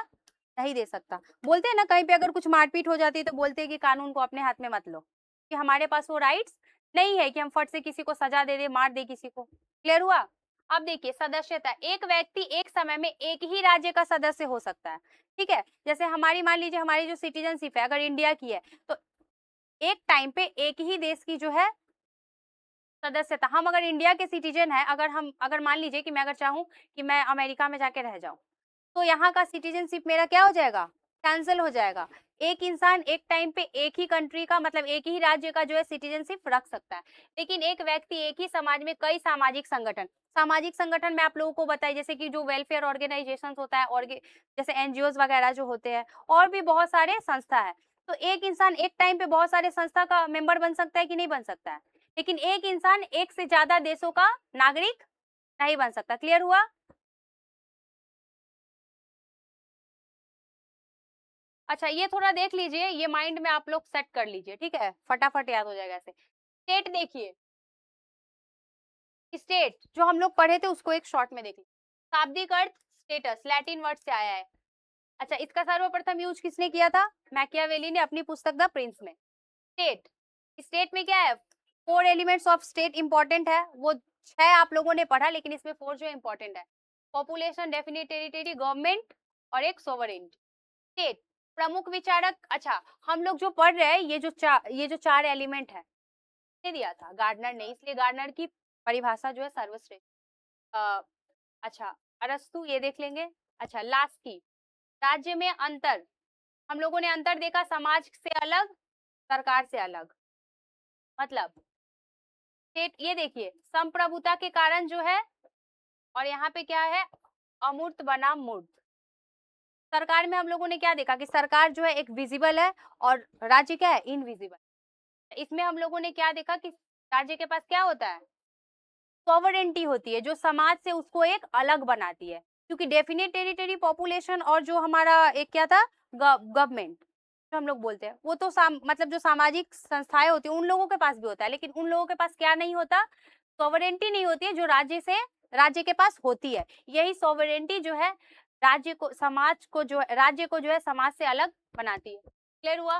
नहीं दे सकता। बोलते हैं ना, कहीं पे अगर कुछ मारपीट हो जाती है तो बोलते हैं कि कानून को अपने हाथ में मत लो, कि हमारे पास वो राइट्स नहीं है कि हम फट से किसी को सजा दे दे, मार दे किसी को। क्लियर हुआ? अब देखिए, सदस्यता, एक व्यक्ति एक समय में एक ही राज्य का सदस्य हो सकता है। ठीक है, जैसे हमारी, मान लीजिए हमारी जो सिटीजनशिप है अगर इंडिया की है, तो एक टाइम पे एक ही देश की जो है सदस्यता, हम अगर इंडिया के सिटीजन है, अगर मान लीजिए कि मैं अगर चाहूँ कि मैं अमेरिका में जाके रह जाऊं, तो यहाँ का सिटीजनशिप मेरा क्या हो जाएगा, कैंसिल हो जाएगा। एक इंसान एक टाइम पे एक ही कंट्री का, मतलब एक ही राज्य का जो है सिटीजनशिप रख सकता है, लेकिन एक व्यक्ति एक ही समाज में कई सामाजिक संगठन में आप लोगों को बताइए, जैसे कि जो वेलफेयर ऑर्गेनाइजेशन होता है, और जैसे एनजीओ वगैरह जो होते हैं, और भी बहुत सारे संस्था है। तो एक इंसान एक टाइम पे बहुत सारे संस्था का मेंबर बन सकता है कि नहीं बन सकता है, लेकिन एक इंसान एक से ज्यादा देशों का नागरिक नहीं बन सकता। क्लियर हुआ? अच्छा, ये थोड़ा देख लीजिए, ये माइंड में आप लोग सेट कर लीजिए, ठीक है, फटाफट याद हो जाएगा ऐसे। स्टेट देखिए, स्टेट जो हम लोग पढ़े थे उसको एक शॉर्ट में देखिए। शाब्दिक अर्थ स्टेटस लैटिन वर्ड से आया है। अच्छा, इसका सर्वप्रथम यूज किसने किया था? मैकियावेली ने अपनी पुस्तक द प्रिंस में। स्टेट, स्टेट में क्या है? 4 एलिमेंट्स ऑफ स्टेट इंपॉर्टेंट है, वो 6 आप लोगों ने पढ़ा, लेकिन इसमें 4 जो इंपॉर्टेंट है, पॉपुलेशन, डेफिनिट टेरिटरी, गवर्नमेंट और एक सोवरेन। स्टेट प्रमुख विचारक। अच्छा, हम लोग जो पढ़ रहे हैं ये जो 4 एलिमेंट है, किसने दिया था? गार्डनर ने, इसलिए गार्डनर की परिभाषा जो है सर्वश्रेष्ठ। अच्छा, अरस्तु, ये देख लेंगे। अच्छा, लास्ट की, राज्य में अंतर, हम लोगों ने अंतर देखा, समाज से अलग, सरकार से अलग। मतलब स्टेट, ये देखिए, संप्रभुता के कारण जो है, और यहाँ पे क्या है? अमूर्त बनाम मूर्त। सरकार में हम लोगों ने क्या देखा कि सरकार जो है एक विजिबल है और राज्य क्या है? इनविजिबल। इसमें हम लोगों ने क्या देखा कि राज्य के पास क्या होता है? सॉवरेंटी होती है, जो समाज से उसको एक अलग बनाती है, क्योंकि डेफिनेट टेरिटरी, पॉपुलेशन और जो हमारा एक क्या था, गवर्नमेंट जो हम लोग बोलते हैं, वो तो मतलब जो सामाजिक संस्थाएं होती है उन लोगों के पास भी होता है, लेकिन उन लोगों के पास क्या नहीं होता? सॉवरेंटी नहीं होती है, जो राज्य के पास होती है। यही सॉवरेंटी जो है राज्य को जो है समाज से अलग बनाती है। क्लियर हुआ?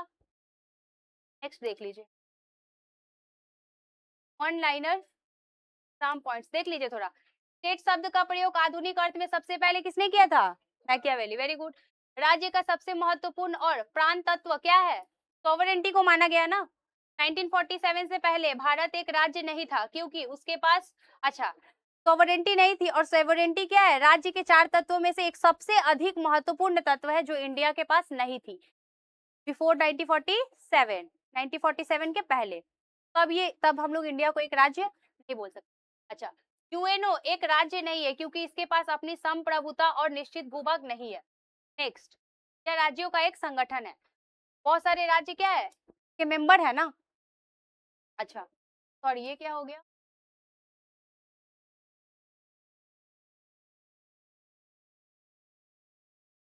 नेक्स्ट देख लीजिए, वन लाइनर सम पॉइंट्स देख लीजिए थोड़ा। स्टेट शब्द का प्रयोग आधुनिक अर्थ में सबसे पहले किसने किया था? मैकियावेली। Very good. राज्य का सबसे महत्वपूर्ण और प्राण तत्व क्या है? सॉवरेंटी को माना गया ना। 1947 से पहले भारत एक राज्य नहीं था, क्योंकि उसके पास, अच्छा, सॉवरेंटी नहीं थी। और सॉवरेंटी क्या है? राज्य के 4 तत्वों में से एक सबसे अधिक महत्वपूर्ण तत्व है, जो इंडिया के पास नहीं थी बिफोर 1947। 1947 के पहले तब हम लोग इंडिया को एक राज्य नहीं बोल सकते। अच्छा, यूएनओ एक राज्य नहीं है, क्योंकि इसके पास अपनी संप्रभुता और निश्चित भूभाग नहीं है। नेक्स्ट, यह राज्यों का एक संगठन है, बहुत सारे राज्य क्या है के मेंबर है ना। अच्छा, सॉरी, ये क्या हो गया?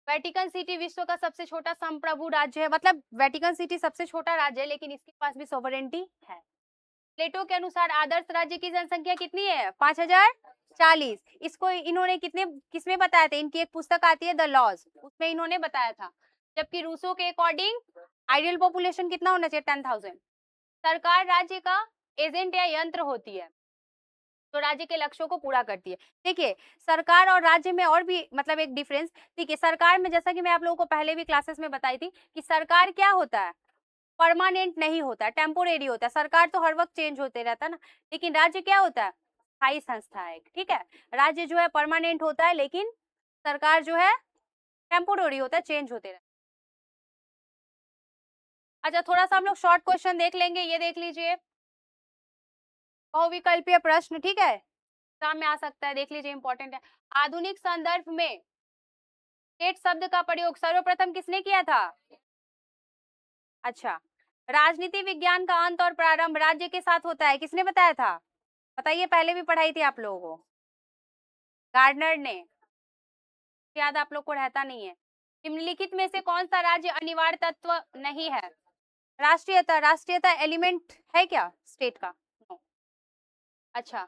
वेटिकन सिटी विश्व का सबसे छोटा संप्रभु राज्य है, मतलब वेटिकन सिटी सबसे छोटा राज्य है, लेकिन इसके पास भी सॉवरेंटी है। प्लेटो के अनुसार आदर्श राज्य की जनसंख्या कितनी है? 5040। इसको इन्होंने किसमें बताया था? इनकी एक पुस्तक आती है द लॉज, उसमें इन्होंने बताया था। जबकि रूसो के अकॉर्डिंग आइडियल पॉपुलेशन कितना होना चाहिए? 10,000। सरकार राज्य का एजेंट या यंत्र होती है, तो राज्य के लक्ष्यों को पूरा करती है। देखिए, सरकार और राज्य में और भी मतलब एक डिफरेंस। देखिए, सरकार में जैसा कि मैं आप लोगों को पहले भी क्लासेस में बताई थी कि सरकार क्या होता है? परमानेंट नहीं होता, टेम्पोरेरी होता है। सरकार तो हर वक्त चेंज होते रहता है ना, लेकिन राज्य क्या होता है? स्थायी संस्था है, ठीक है। राज्य जो है परमानेंट होता है, लेकिन सरकार जो है टेम्पोरेरी होता है, चेंज होते रहता है। अच्छा, थोड़ा सा हम लोग शॉर्ट क्वेश्चन देख लेंगे, ये देख लीजिए, बहुविकल्पीय प्रश्न, ठीक है, एग्जाम में आ सकता है, देख लीजिए, इंपॉर्टेंट है। आधुनिक संदर्भ में स्टेट शब्द का प्रयोग सर्वप्रथम किसने किया था? अच्छा, राजनीति विज्ञान का अंत और प्रारंभ राज्य के साथ होता है, किसने बताया था? बताइए, पहले भी पढ़ाई थी आप लोगों को, गार्डनर ने। याद आप लोग को रहता नहीं है। निम्नलिखित में से कौन सा राज्य अनिवार्य तत्व नहीं है? राष्ट्रीयता, राष्ट्रीयता एलिमेंट है क्या स्टेट का? No. अच्छा,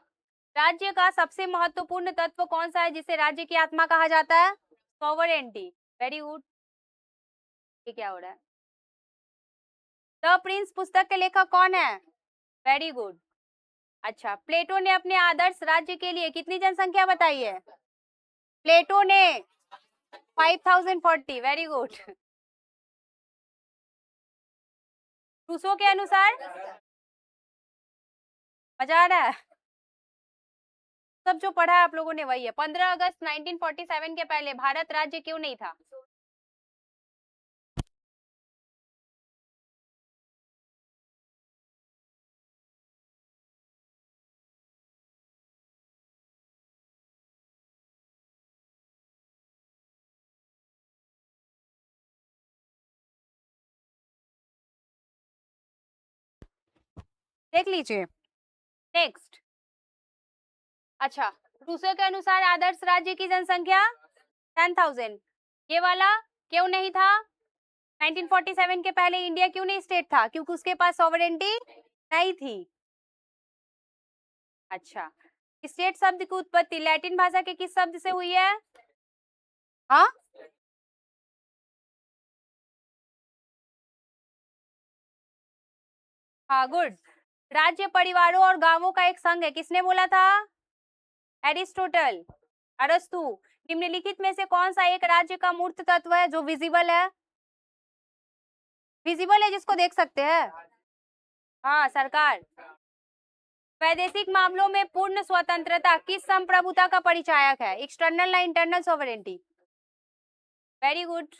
राज्य का सबसे महत्वपूर्ण तत्व कौन सा है जिसे राज्य की आत्मा कहा जाता है? सॉवरेंटी। Very good. ये क्या हो रहा है? द प्रिंस पुस्तक के लेखक कौन है? Very good. अच्छा, प्लेटो ने अपने आदर्श राज्य के लिए कितनी जनसंख्या बताई है? प्लेटो ने 5040। Very good. रूसो के अनुसार, मजा आ रहा है? सब जो पढ़ा है आप लोगों ने वही है। 15 अगस्त 1947 के पहले भारत राज्य क्यों नहीं था? देख लीजिए। नेक्स्ट, अच्छा, रूसो के अनुसार आदर्श राज्य की जनसंख्या 10,000। ये वाला क्यों नहीं था? 1947 के पहले इंडिया क्यों नहीं स्टेट था? क्योंकि उसके पास सॉवरेंटी नहीं थी। अच्छा, स्टेट शब्द की उत्पत्ति लैटिन भाषा के किस शब्द से हुई है? हाँ, हाँ, गुड। राज्य परिवारों और गांवों का एक संघ है, किसने बोला था? एरिस्टोटल, अरस्तु। निम्नलिखित में से कौन सा एक राज्य का मूर्त तत्व है जो विजिबल है? विजिबल है, जिसको देख सकते हैं। हाँ, सरकार। वैदेशिक मामलों में पूर्ण स्वतंत्रता किस संप्रभुता का परिचायक है? एक्सटर्नल या internal sovereignty? Very good.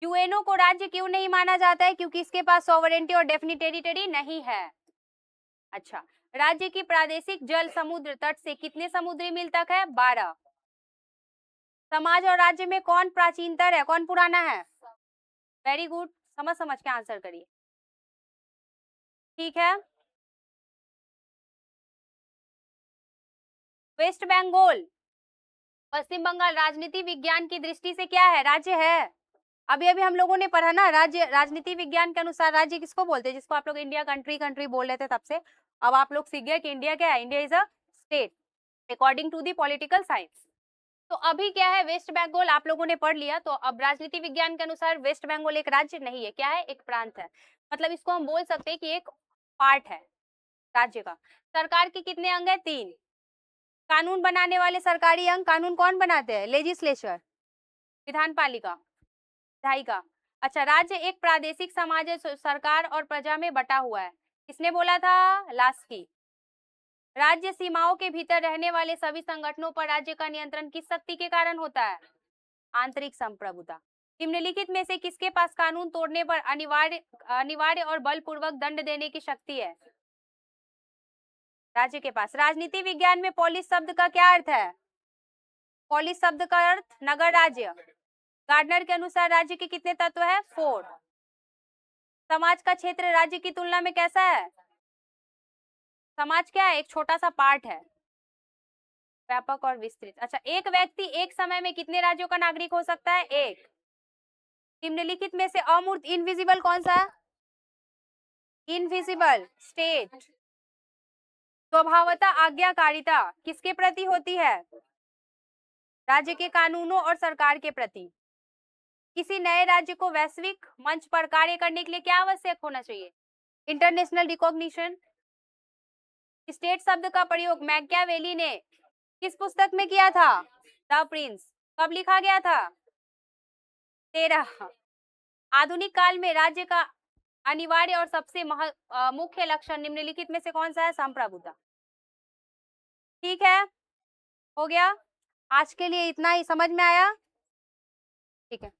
UNO को राज्य क्यों नहीं माना जाता है? क्योंकि इसके पास सॉवरेंटी और डेफिनिट टेरिटरी नहीं है। अच्छा, राज्य की प्रादेशिक जल समुद्र तट से कितने समुद्री मील तक है? 12। समाज और राज्य में कौन प्राचीनतर है, कौन पुराना है? वेरी गुड, समझ समझ के आंसर करिए। ठीक है। वेस्ट बंगाल, पश्चिम बंगाल राजनीति विज्ञान की दृष्टि से क्या है? राज्य है। अभी अभी हम लोगों ने पढ़ा ना, राज्य राजनीति विज्ञान के अनुसार राज्य किसको बोलते हैं? जिसको आप लोग इंडिया कंट्री कंट्री बोल रहे थे तब से, अब आप लोग सीख गए कि इंडिया क्या है? India is a state according to the political science. तो अभी क्या है? वेस्ट बंगाल आप लोगों ने पढ़ लिया, तो अब राजनीति विज्ञान के अनुसार वेस्ट बंगाल एक राज्य नहीं है, क्या है? एक प्रांत है। मतलब इसको हम बोल सकते हैं कि एक पार्ट है राज्य का। सरकार के कितने अंग है? 3। कानून बनाने वाले सरकारी अंग, कानून कौन बनाते हैं? लेजिस्लेचर, विधानपालिका, विधायिका। अच्छा, राज्य एक प्रादेशिक समाज है, सरकार और प्रजा में बटा हुआ है, किसने बोला था? लास्की। राज्य सीमाओं के भीतर रहने वाले सभी संगठनों पर राज्य का नियंत्रण किस शक्ति के कारण होता है? आंतरिक संप्रभुता। निम्नलिखित में से किसके पास कानून तोड़ने पर अनिवार्य और बलपूर्वक दंड देने की शक्ति है? राज्य के पास। राजनीति विज्ञान में पोलिस शब्द का क्या अर्थ है? पोलिस शब्द का अर्थ नगर राज्य। गार्डनर के अनुसार राज्य के कितने तत्व है? 4। समाज का क्षेत्र राज्य की तुलना में कैसा है? समाज क्या है? एक छोटा सा पार्ट है, व्यापक और विस्तृत। अच्छा, एक व्यक्ति एक समय में कितने राज्यों का नागरिक हो सकता है? 1। निम्नलिखित में से अमूर्त इनविजिबल कौन सा है? Invisible state. स्वभावतः आज्ञाकारिता किसके प्रति होती है? राज्य के कानूनों और सरकार के प्रति। किसी नए राज्य को वैश्विक मंच पर कार्य करने के लिए क्या आवश्यक होना चाहिए? International recognition. स्टेट शब्द का प्रयोग मैकियावेली ने किस पुस्तक में किया था? The Prince. कब लिखा गया था? 13। आधुनिक काल में राज्य का अनिवार्य और सबसे मुख्य लक्षण निम्नलिखित में से कौन सा है? संप्रभुता। ठीक है, हो गया। आज के लिए इतना ही। समझ में आया? ठीक है।